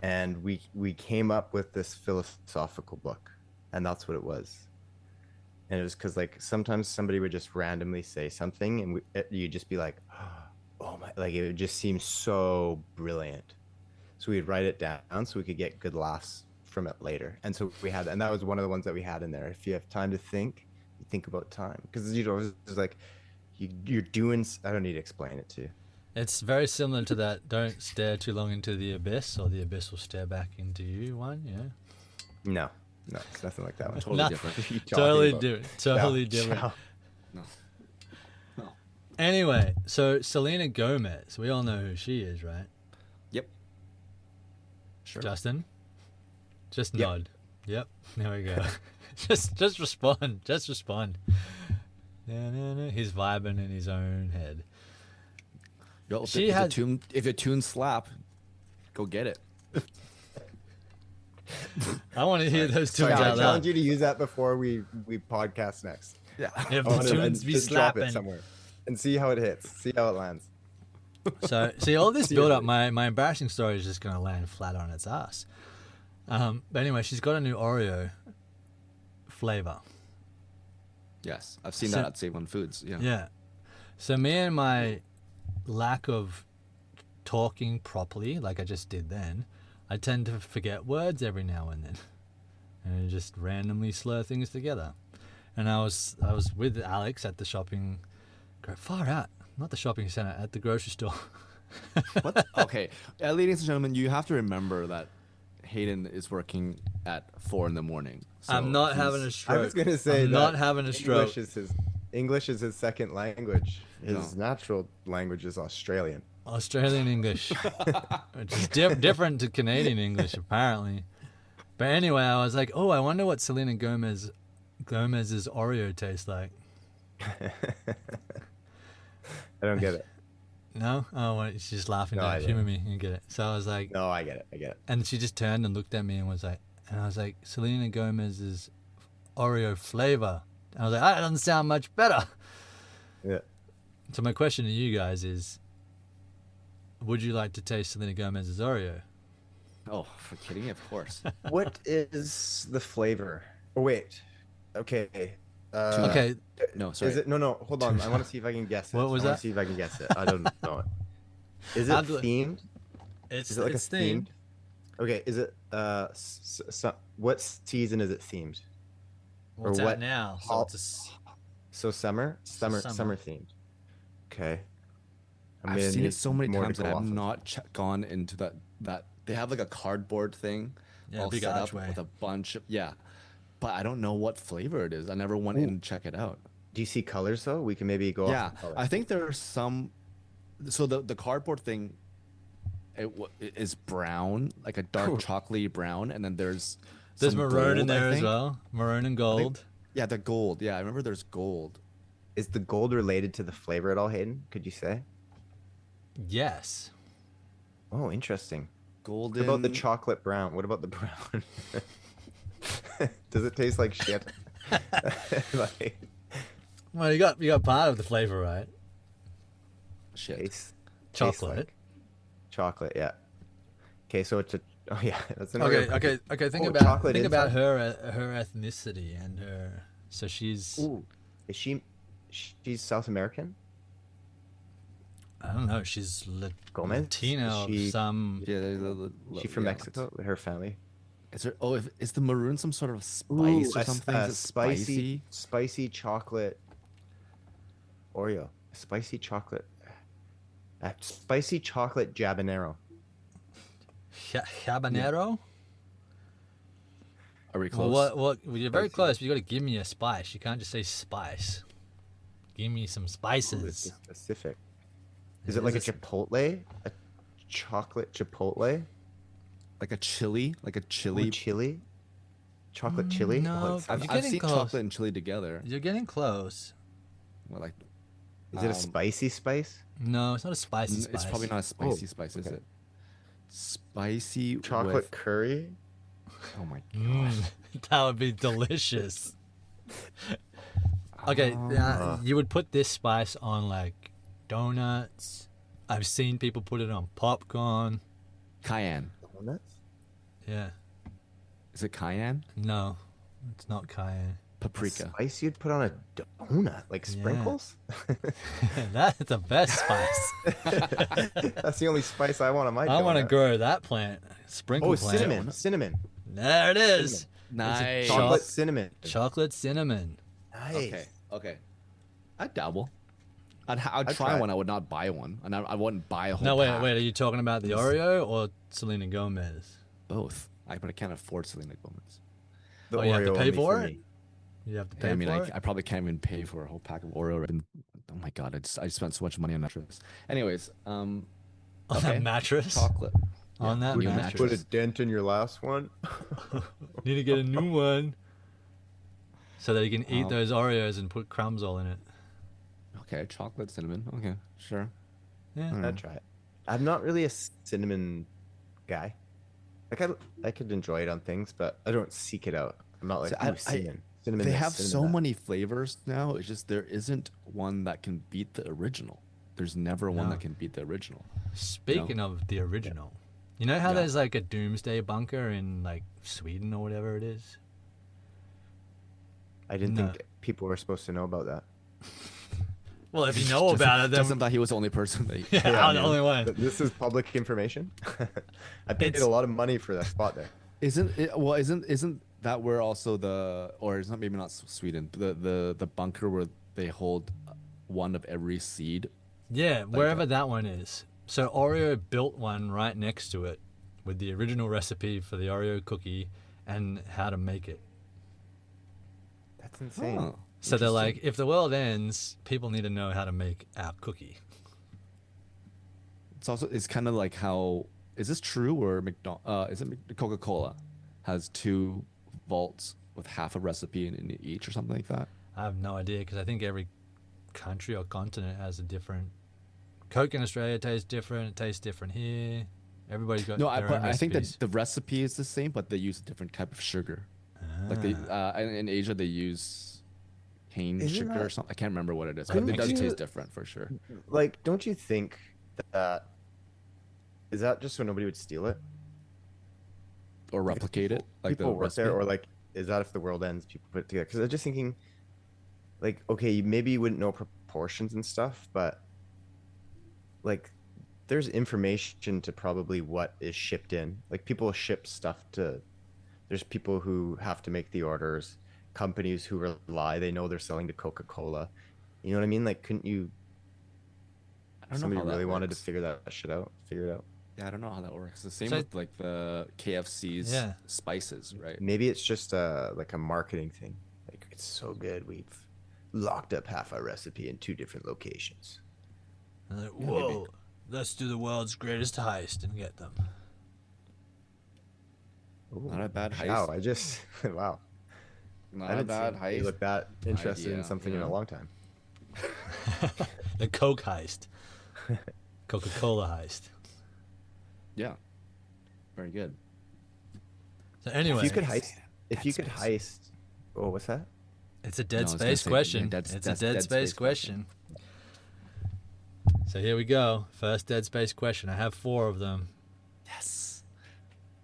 and we came up with this philosophical book, and that's what it was. And it was because like sometimes somebody would just randomly say something, and you'd just be like, oh my, like it would just seem so brilliant. So we'd write it down so we could get good laughs from it later. And so and that was one of the ones that we had in there. If you have time to think, you think about time, because it's like you're doing. I don't need to explain it to you. It's very similar to that "don't stare too long into the abyss, or the abyss will stare back into you" one. Yeah. No, it's nothing like that one. Totally different. What are you talking Totally about? different. Totally No, different. No. No. Anyway, so Selena Gomez, we all know who she is, right? Yep. Sure. Justin, just Yep. nod. Yep. There we go. just respond. Just respond. No. He's vibing in his own head. Yo, She if had- the tune slap, go get it. I want to hear those tunes Sorry, I out challenge loud. you to use that before we podcast next. Yeah. If I wanna- the tunes and be just drop it slapping. somewhere and see how it hits. See how it lands. So, see, all this build up, my embarrassing story is just going to land flat on its ass. But anyway, she's got a new Oreo flavor. Yes, I've seen So- that at Save on Foods. Yeah. Yeah. So me and my lack of talking properly, like I just did then, I tend to forget words every now and then, and just randomly slur things together. And I was with Alex at the shopping, far out, not the shopping center, at the grocery store. What? Okay, ladies and gentlemen, you have to remember that Hayden is working at 4 a.m. So I'm not having a he's- stroke. I was gonna say I'm that not having a stroke. English is his second language. His No. natural language is Australian. Australian English, which is different to Canadian English apparently. But anyway, I was like, oh, I wonder what Selena Gomez's Oreo tastes like. I don't get it. No? Oh, well, she's just laughing. No, No, I humor don't. me. You get it. So I was like, No, I get it. I get it. and she just turned and looked at me and was like, and I was like, Selena Gomez's Oreo flavor. And I was like, that doesn't sound much better. Yeah. So my question to you guys is, would you like to taste Selena Gomez's Oreo? Oh, for kidding, of course. What is the flavor? Oh wait. Okay. Okay, No, sorry. Is it no? Hold on. I want to see if I can guess it. What was I wanna that? See if I can guess it. I don't know it. Is it I'll do it. themed? it's Is it like it's a themed? Okay. Is it what season is it themed? What's or out what now? So hol- it's So summer summer. themed. Okay. I'm I've gonna seen need it so many more to times go that I've off of. not gone into that. They have like a cardboard thing Yeah, all big set archway. up with a bunch of but I don't know what flavor it is. I never went in and check it out. Do you see colors though? We can maybe go Yeah, off of color. I think there are some. So the cardboard thing, it is brown, like a dark chocolatey brown, and then there's some maroon in gold, I there as think. well. Maroon and gold. Yeah, the gold. Yeah, I remember there's gold. Is the gold related to the flavor at all, Hayden? Could you say? Yes. Oh, interesting. Golden. What about the chocolate brown? What about the brown? Does it taste like shit? Like, Well, you got part of the flavor right. shit? tastes Chocolate. like chocolate, yeah. Okay, so it's oh yeah, that's an Okay, Oreo. okay. Think Oh, about chocolate about inside. her ethnicity and her. So she's Ooh, is she's South American? I don't know. She's Gomez? Latina Is of she- some. Yeah, She from yeah, Mexico with her family. Is there? Oh, is the maroon some sort of spice Ooh, or something? Is it spicy chocolate Oreo. Spicy chocolate habanero. Habanero. Are we Well, close? well, you're very Spicy. close. But you got to give me a spice. You can't just say spice. Give me some Ooh, it's spices. specific. Is it like a chipotle? A chocolate chipotle? Like a chili, like a chili. Ooh, chili? Chocolate chili? no, Oh, it sounds- You're I've getting seen close. chocolate and chili together. You're getting close. Well, like Is it a spicy spice? No, it's not a spicy spice. It's probably not a spicy Oh, spice, is okay. it? Spicy Chocolate with... curry? Oh my god. That would be delicious. Okay, you would put this spice on like donuts. I've seen people put it on popcorn. Cayenne. Donuts? Yeah. Is it cayenne? No, it's not cayenne. Paprika. Spice you'd put on a donut? Like sprinkles? That's the best spice. That's the only spice I want on my donut. I want to grow that plant. Sprinkle Oh, plant. cinnamon. Cinnamon. There it is. Nice. Chocolate cinnamon. Chocolate cinnamon. Nice. Okay. I'd dabble. I'd try try. one. I would not buy one. And I wouldn't buy a whole No, pack. wait. Are you talking about the Oreo or Selena Gomez? Both. But I can't afford Selena Gomez. The You have to Oreo pay only for it? me. You have to pay I mean, for it? I probably can't even pay for a whole pack of Oreo. Oh my god, I spent so much money on mattress. Anyways, On okay. that mattress? chocolate. On that new mattress. Put a dent in your last one. Need to get a new one. So that you can eat those Oreos and put crumbs all in it. Okay, chocolate, cinnamon. Okay, sure. Yeah. I'd try it. I'm not really a cinnamon guy. Like I could enjoy it on things, but I don't seek it out. I'm not like So ooh, cinnamon. Cinnamon. They this, have cinnamon so that. many flavors now. It's just there isn't one that can beat the original. There's never one No. that can beat the original. Speaking of the original, you know how Yeah. there's like a doomsday bunker in like Sweden or whatever it is? I didn't No. think people were supposed to know about that. Well, if you know about it, then Justin thought he was the only person that. yeah, I'm the man. only one. But this is public information. I paid It's- a lot of money for that spot there. Isn't it? Well, isn't that where also or it's not, maybe not Sweden, the bunker where they hold one of every seed? Yeah, wherever that one is. So Oreo built one right next to it with the original recipe for the Oreo cookie and how to make it. That's insane. Oh, So they're like, interesting. if the world ends, people need to know how to make our cookie. It's kind of like how, is this true, or is it Coca-Cola has 2 vaults with half a recipe in each or something like that? I have no idea because I think every country or continent has a different. Coke in Australia tastes different. It tastes different here. Everybody's got No, their own I think that recipes. the recipe is the same, but they use a different type of sugar. Like in Asia they use cane Isn't sugar or that- something. I can't remember what it is, but Couldn't it does you- taste different for sure. Like, don't you think that is that just so nobody would steal it? Or replicate it, like People the work recipe. there, or like, is that if the world ends, people put it together? Because I'm just thinking, like, okay, maybe you wouldn't know proportions and stuff, but like, there's information to probably what is shipped in. Like, people ship stuff to. There's people who have to make the orders. Companies who rely, they know they're selling to Coca-Cola. You know what I mean? Like, couldn't you? I don't know Somebody how that really wanted to works. figure that shit out. Figure it out. Yeah, I don't know how that works. The same So- with like the KFC's Yeah. spices, right? Maybe it's just like a marketing thing. Like, it's so good, we've locked up half our recipe in 2 different locations. And they're like, whoa, let's do the world's greatest heist and get them. Ooh, Not a bad heist. Wow, I just wow. Not I a didn't bad see you heist. look that interested in idea, something you in a know? long time. The Coke heist. Coca-Cola heist. Yeah, very good. So anyway, If you could heist, Dead if you could Space. heist, oh, what's that? it's a No, I dead was gonna space say, question. yeah, It's a that's dead Dead space Space question. So here we go. First dead space question. I have 4 of them. Yes.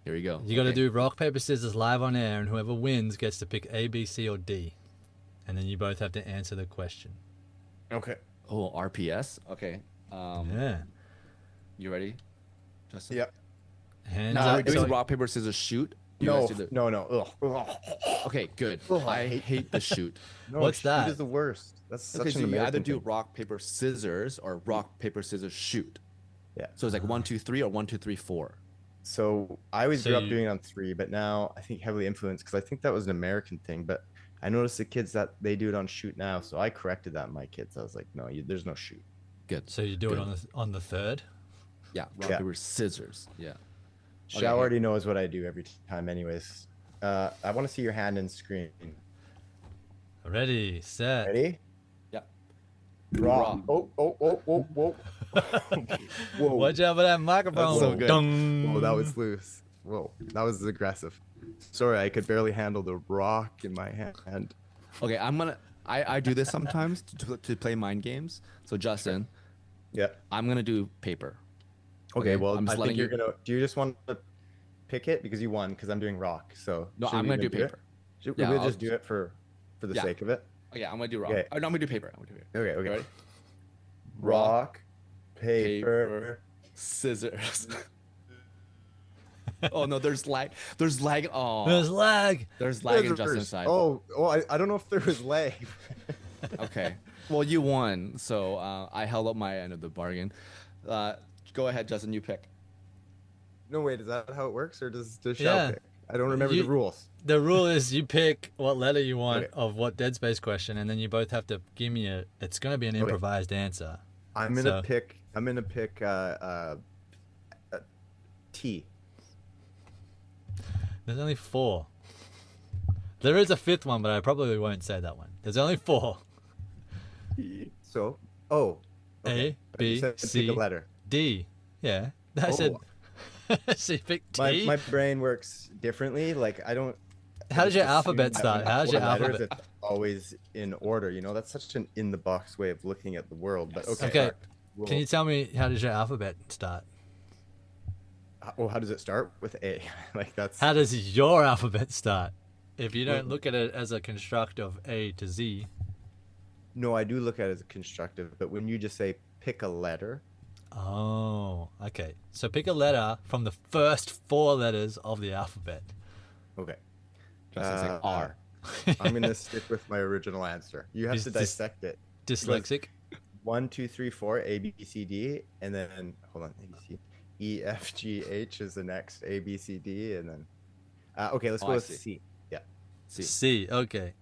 Here we go. You got to Okay. do rock, paper, scissors live on air, and whoever wins gets to pick A, B, C, or D. And then you both have to answer the question. Okay. Oh, RPS. Okay. Yeah. You ready, Justin? Yep. Hands Now, are we up. doing So- rock paper scissors shoot? Do you No, guys do the- no. Ugh. Okay, good. Ugh, I hate the shoot. No, What's shoot that? is the worst. That's such Okay, an so you American either do thing. rock paper scissors or rock paper scissors shoot. Yeah. So it's like 1, 2, 3 or 1, 2, 3, 4. So I always So grew up you- doing it on 3, but now I think heavily influenced because I think that was an American thing. But I noticed the kids that they do it on shoot now, so I corrected that in my kids. I was like, no, there's no shoot. Good. So you do it Good. on the third. Yeah, rock Yeah. paper scissors. Yeah. Shao Okay. already knows what I do every time, anyways. I want to see your hand and screen. Ready, set. Ready? Yeah. Raw. Oh, oh, oh, oh, whoa. Whoa. Watch out for that microphone. That's so good. Dung. Whoa, that was loose. Whoa, that was aggressive. Sorry, I could barely handle the rock in my hand. Okay, I do this sometimes to play mind games. So Justin, Yeah. I'm gonna do paper. Okay, well, I'm I just think letting you're gonna. Do you just want to pick it because you won? Because I'm doing rock. So No, should I'm we gonna even do it? paper. Should Yeah, we I'll just do it for the Yeah. sake of it? Okay, I'm gonna do rock. Okay. Oh, no, I'm gonna do paper. I'm gonna do paper. Okay. Okay. Ready? Rock, paper. Scissors. Oh no, there's lag. There's lag. Oh, There's lag. there's lag in Scissors. Justin's side. Oh, I don't know if there was lag. Okay. Well, you won, so I held up my end of the bargain. Go ahead, Justin. You pick. No, wait, is that how it works, or does Shao Yeah. pick? I don't remember You- the rules. The rule is you pick what letter you want Okay. of what Dead Space question, and then you both have to give me a. It's going to be an improvised answer. I'm gonna So- pick. I'm gonna pick T. There's only 4. There is a 5th one, but I probably won't say that one. There's only 4. So, oh, A, But you B, said C, pick a letter. D. Yeah. I said. So you pick T. My brain works differently. Like I don't. How does just your assume alphabet that start? when How does your letters, alphabet? It's always in order. You know, that's such an in the box way of looking at the world. But okay. Okay. We'll- Can you tell me how does your alphabet start? how does it start with A? Like that's. How does your alphabet start? If you don't look at it as a construct of A to Z. No, I do look at it as a constructive. But when you just say pick a letter, Oh, okay. So pick a letter from the first 4 letters of the alphabet. okay. Justin's like R. I'm gonna stick with my original answer. You have Is to this- dissect it. Dyslexic. 1, 2, 3, 4, A, B, C, D, and then hold on, A, B, C, E, F, G, H is the next A, B, C, D, and then okay, let's Oh, go I with see. C. Yeah, C. C. Okay.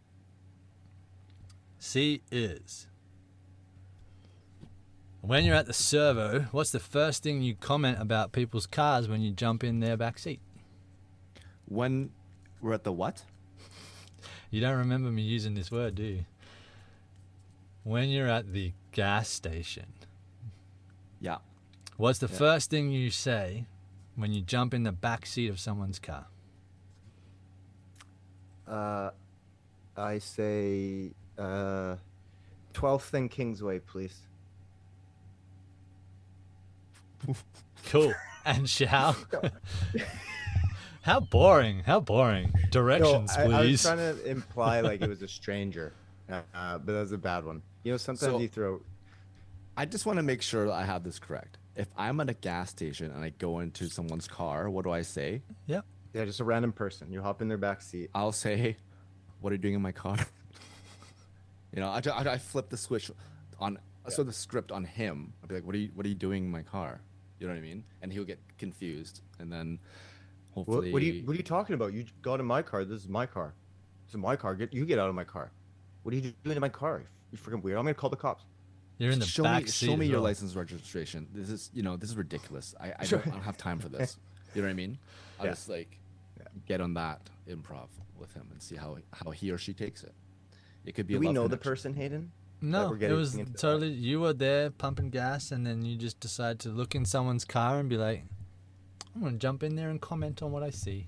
C is. When you're at the servo, what's the first thing you comment about people's cars when you jump in their back seat? When we're at the what? You don't remember me using this word, do you? When you're at the gas station, Yeah. what's the first thing you say when you jump in the back seat of someone's car? I say 12th and Kingsway, please. Cool. And shall? How boring. How boring. Directions, I was please. trying to imply like it was a stranger, but that was a bad one. You know, sometimes So- you throw. I just want to make sure that I have this correct. If I'm at a gas station and I go into someone's car, what do I say? Yep. Yeah, just a random person. You hop in their back seat. I'll say, "What are you doing in my car?" You know, I flip the switch on, so the script on him. I'll be like, "What are you doing in my car?" You know what I mean? And he'll get confused, and then hopefully, What are you talking about? You got in my car. This is my car. This is my car. Get out of my car. What are you doing in my car? You freaking weird. I'm gonna call the cops. You're in the show back me, seat. show me as your well. license registration. This is ridiculous. I don't have time for this. You know what I mean? I'll Yeah. just like get on that improv with him and see how he or she takes it. It could be. Do a we love know the connection. person, Hayden? No, we're it getting was into that. totally. You were there pumping gas, and then you just decide to look in someone's car and be like, "I'm gonna jump in there and comment on what I see."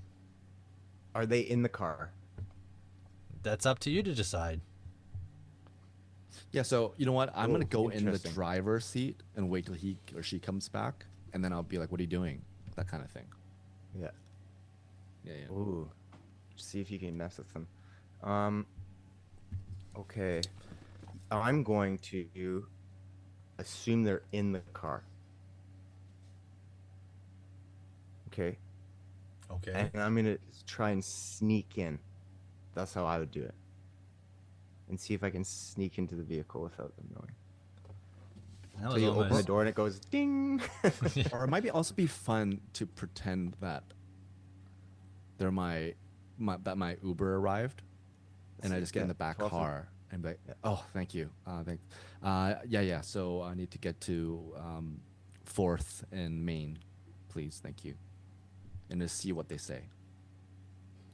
Are they in the car? That's up to you to decide. Yeah. So you know what? I'm Oh, gonna go in the interesting. driver's seat and wait till he or she comes back, and then I'll be like, "What are you doing?" That kind of thing. Yeah. Yeah. Yeah. Ooh. See if you can mess with them. Okay. I'm going to assume they're in the car. Okay. Okay. And I'm gonna try and sneak in. That's how I would do it. And see if I can sneak into the vehicle without them knowing. That So was you open the almost. door and it goes ding. Or it might also be fun to pretend that they're my Uber arrived, and I just get in the back 12th. car and be like, "Oh, thank you, thanks. Yeah. So I need to get to 4th and Main, please, thank you," and just see what they say.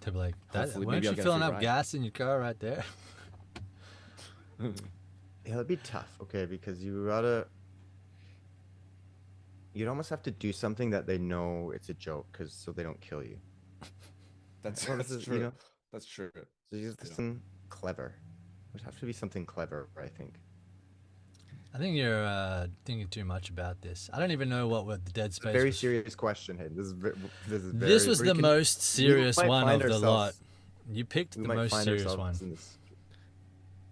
To be like, that, Hopefully, weren't maybe I'll you get a filling free up ride. gas in your car right there? it'd be tough, okay, because you'd almost have to do something that they know it's a joke, because so they don't kill you. That's Well, that's this is, true. That's true. so you just something clever. It would have to be something clever, I think. I think you're thinking too much about this. I don't even know what the Dead It's a Space very was. serious question, Hayden. This is very, This was we the can- most serious might one find of the lot. ourselves- You picked we the might most find serious ourselves one. in this.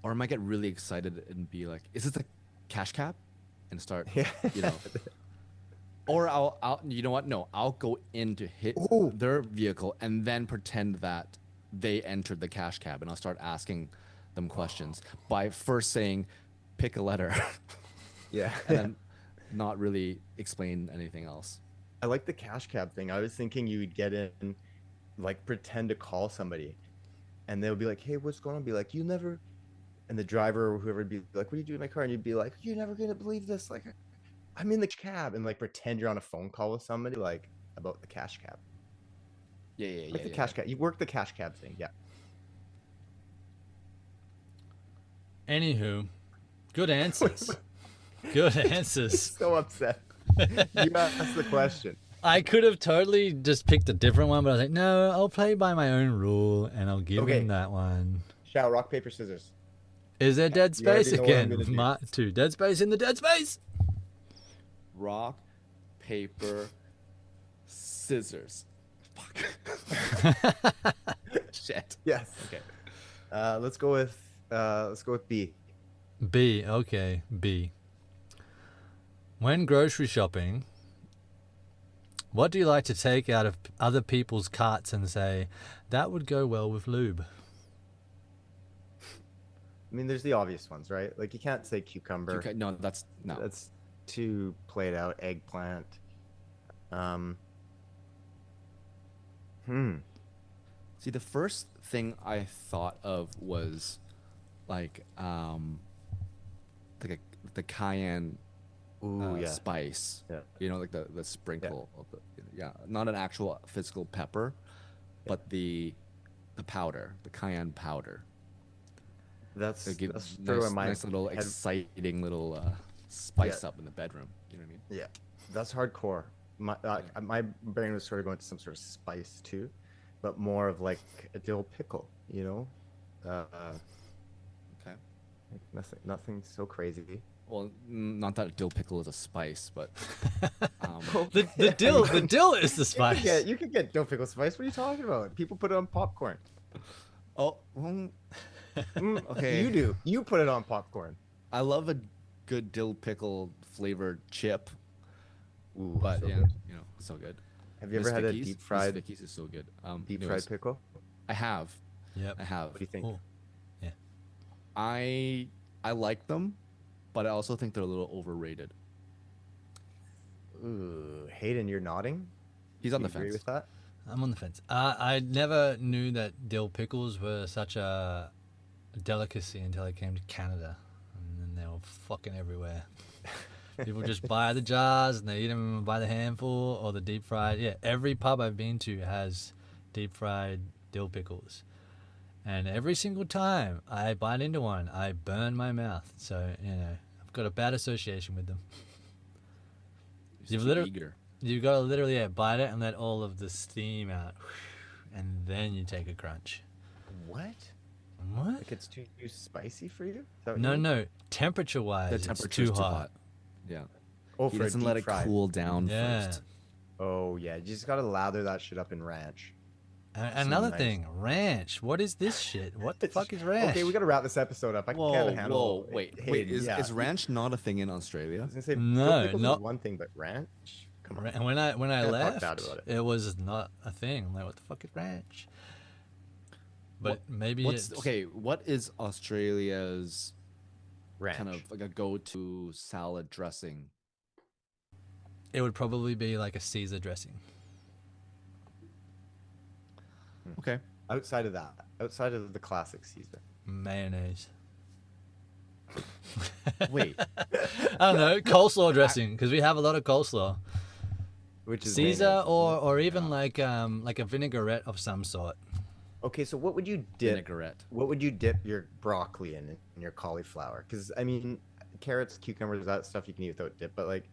Or I might get really excited and be like, "Is this a cash cab?" and start, Yeah. you know. Or I'll you know what? No, I'll go in to hit Ooh. their vehicle and then pretend that they entered the cash cab, and I'll start asking them questions by first saying, "Pick a letter," Yeah. and then not really explain anything else. I like the cash cab thing. I was thinking you would get in, like pretend to call somebody, and they'll be like, "Hey, what's going on?" Be like, "You never," and the driver or whoever would be like, "What are you doing in my car?" And you'd be like, "You're never gonna believe this. Like, I'm in the cab," and like pretend you're on a phone call with somebody, like about the cash cab. Yeah. Like the cash cab. You work the cash cab thing. Yeah. Anywho, good answers. Good answers. So upset. You asked the question. I could have totally just picked a different one, but I was like, no, I'll play by my own rule and I'll give Okay. him that one. Shall rock paper scissors. Is there Dead You already Space know what I'm again? gonna do. Two Dead Space in the Dead Space. Rock, paper, scissors. Fuck. Shit. Yes. Okay. Let's go with B. B. Okay, B. When grocery shopping, what do you like to take out of other people's carts and say, that would go well with lube? I mean, there's the obvious ones, right? Like you can't say cucumber. Okay, no, that's no. That's too played out. Eggplant. See, the first thing I thought of was like the cayenne Ooh, yeah. spice. Yeah. You know, like the sprinkle of the, yeah, not an actual physical pepper, but the powder, the cayenne powder. That's It'll give that's nice, true in my nice little head. exciting little spice Yeah. up in the bedroom. You know what I mean? Yeah, that's hardcore. My brain was sort of going to some sort of spice too, but more of like a dill pickle, you know. Okay. Nothing so crazy. Well, not that dill pickle is a spice, but The dill is the spice. You could get dill pickle spice. What are you talking about? People put it on popcorn. oh, okay. You do. You put it on popcorn. I love a good dill pickle flavored chip, Ooh, but so yeah, good. you know, so good. Have you Miss ever had a Vicky's? deep Miss fried Vicky's is so good. deep anyways, fried pickle? I have. Yep. I have. What do you think? Cool. Yeah. I like them, but I also think they're a little overrated. Ooh, Hayden, you're nodding. He's on Do the you agree fence. with that? I'm on the fence. I never knew that dill pickles were such a delicacy until I came to Canada, and then they were fucking everywhere. People just buy the jars and they eat them by the handful or the deep fried. Yeah, every pub I've been to has deep fried dill pickles, and every single time I bite into one, I burn my mouth. So I've got a bad association with them. You're You've too literally- eager. You gotta literally bite it and let all of the steam out, and then you take a crunch. What? What? Like it's too spicy for you? Is that what No, you mean? no. Temperature-wise, The it's temperature's too hot. Yeah. Oh, He for a doesn't deep let it fried. cool down Yeah. first. Oh yeah, you just gotta lather that shit up in ranch. Another nice. thing, ranch. What is this shit? What the fuck is ranch? Okay, we gotta wrap this episode up. I can't handle. wait. Hayden, Is, yeah. is ranch not a thing in I Australia? was gonna say No, dill pickles is not- one thing, but ranch. Come on. And when I Can't talk left, bad about it. it was not a thing. I'm like, what the fuck is ranch? But maybe What's it's okay? What is Australia's Ranch. kind of like a go-to salad dressing? It would probably be like a Caesar dressing. Okay. Outside of that, outside of the classic Caesar. Mayonnaise. Wait. I don't know, coleslaw dressing, because we have a lot of coleslaw. Which is Caesar mayonnaise. or even like a vinaigrette of some sort. Okay, so what would you dip? Vinaigrette. What would you dip your broccoli in your cauliflower? Because I mean, carrots, cucumbers, that stuff you can eat without dip. But like,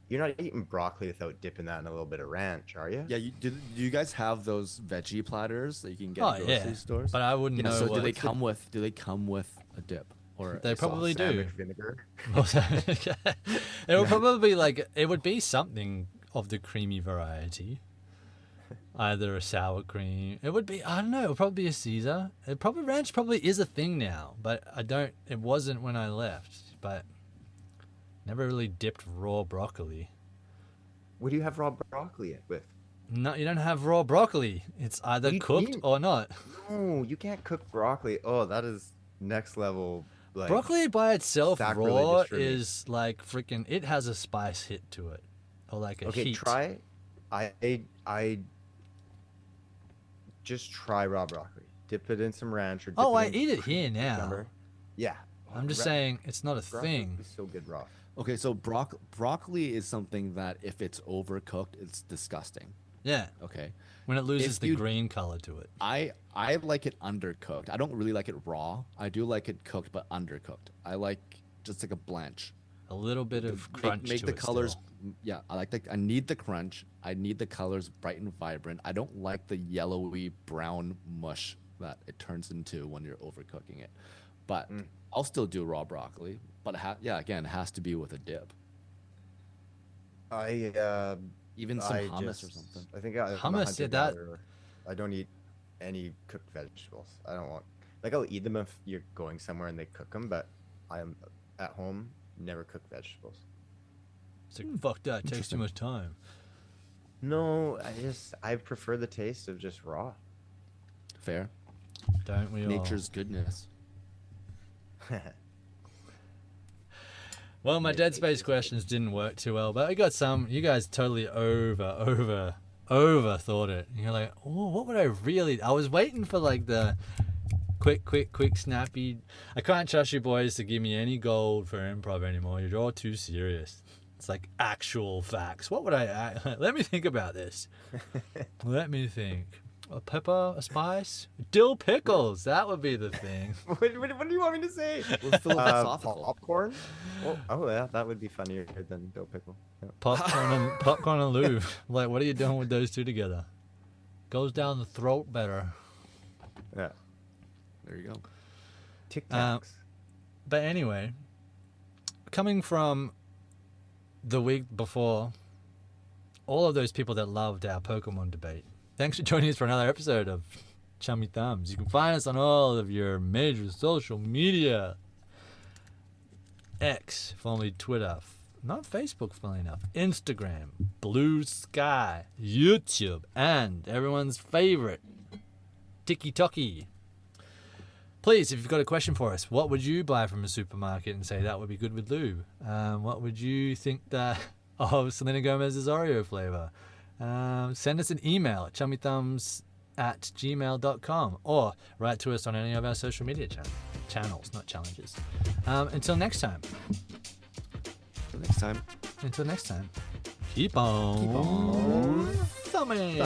you're not eating broccoli without dipping that in a little bit of ranch, are you? Yeah, do you guys have those veggie platters that you can get Oh at grocery yeah, stores? but I wouldn't Yeah, know. so what... do they come with a dip or They a probably sauce? do. Balsamic vinegar. It would probably be like it would be something of the creamy variety. Either a sour cream. It would be, I don't know, it would probably be a Caesar. Ranch probably is a thing now, but it wasn't when I left. But never really dipped raw broccoli. What do you have raw broccoli with? No, you don't have raw broccoli. It's either You cooked eat- or not. No, you can't cook broccoli. Oh, that is next level. Like, Broccoli by itself raw sacrilegious for me. is like freaking, it has a spice hit to it. Or like a okay, heat. try. I just try raw broccoli. Dip it in some ranch or. Dip Oh, it I in eat it cream here now. cucumber. Yeah. I'm just Ra- saying it's not a broccoli thing. is so good raw. Okay, so broccoli is something that if it's overcooked, it's disgusting. Yeah, Okay. when it loses If the you- green color to it. I like it undercooked. I don't really like it raw. I do like it cooked, but undercooked. I like just like a blanch. A little bit of crunch Make to the it colors. still. Yeah, I need the crunch. I need the colors bright and vibrant. I don't like the yellowy brown mush that it turns into when you're overcooking it. But I'll still do raw broccoli. But again, it has to be with a dip. Even some hummus or something. I think I'm a Hummus, yeah, that- hunter-gatherer. I don't eat any cooked vegetables. I don't want. Like I'll eat them if you're going somewhere and they cook them, but I'm at home never cook vegetables. It's like, fuck that, it takes too much time. No, I prefer the taste of just raw. Fair. Don't we all? Nature's goodness. Well, my Dead Space questions didn't work too well, but I got some. You guys totally overthought it. And you're like, oh, what would I really... I was waiting for like the quick, snappy... I can't trust you boys to give me any gold for improv anymore. You're all too serious. It's like actual facts. What would I... Let me think about this. Let me think. A pepper, a spice, dill pickles. That would be the thing. what do you want me to say? We're philosophical. Popcorn? Oh, yeah, that would be funnier than dill pickle. Yeah. Popcorn and lube. Like, what are you doing with those two together? Goes down the throat better. Yeah. There you go. Tic Tacs. But anyway, coming from the week before, all of those people that loved our Pokemon debate, thanks for joining us for another episode of Chummy Thumbs. You can find us on all of your major social media. X, formerly Twitter, not Facebook, funnily enough, Instagram, Blue Sky, YouTube, and everyone's favorite, TikTok. Please, if you've got a question for us, what would you buy from a supermarket and say that would be good with lube? What would you think of Selena Gomez's Oreo flavor? Send us an email at chummythumbs@gmail.com or write to us on any of our social media channels, not challenges. Until next time. Until next time. Keep on thumbing.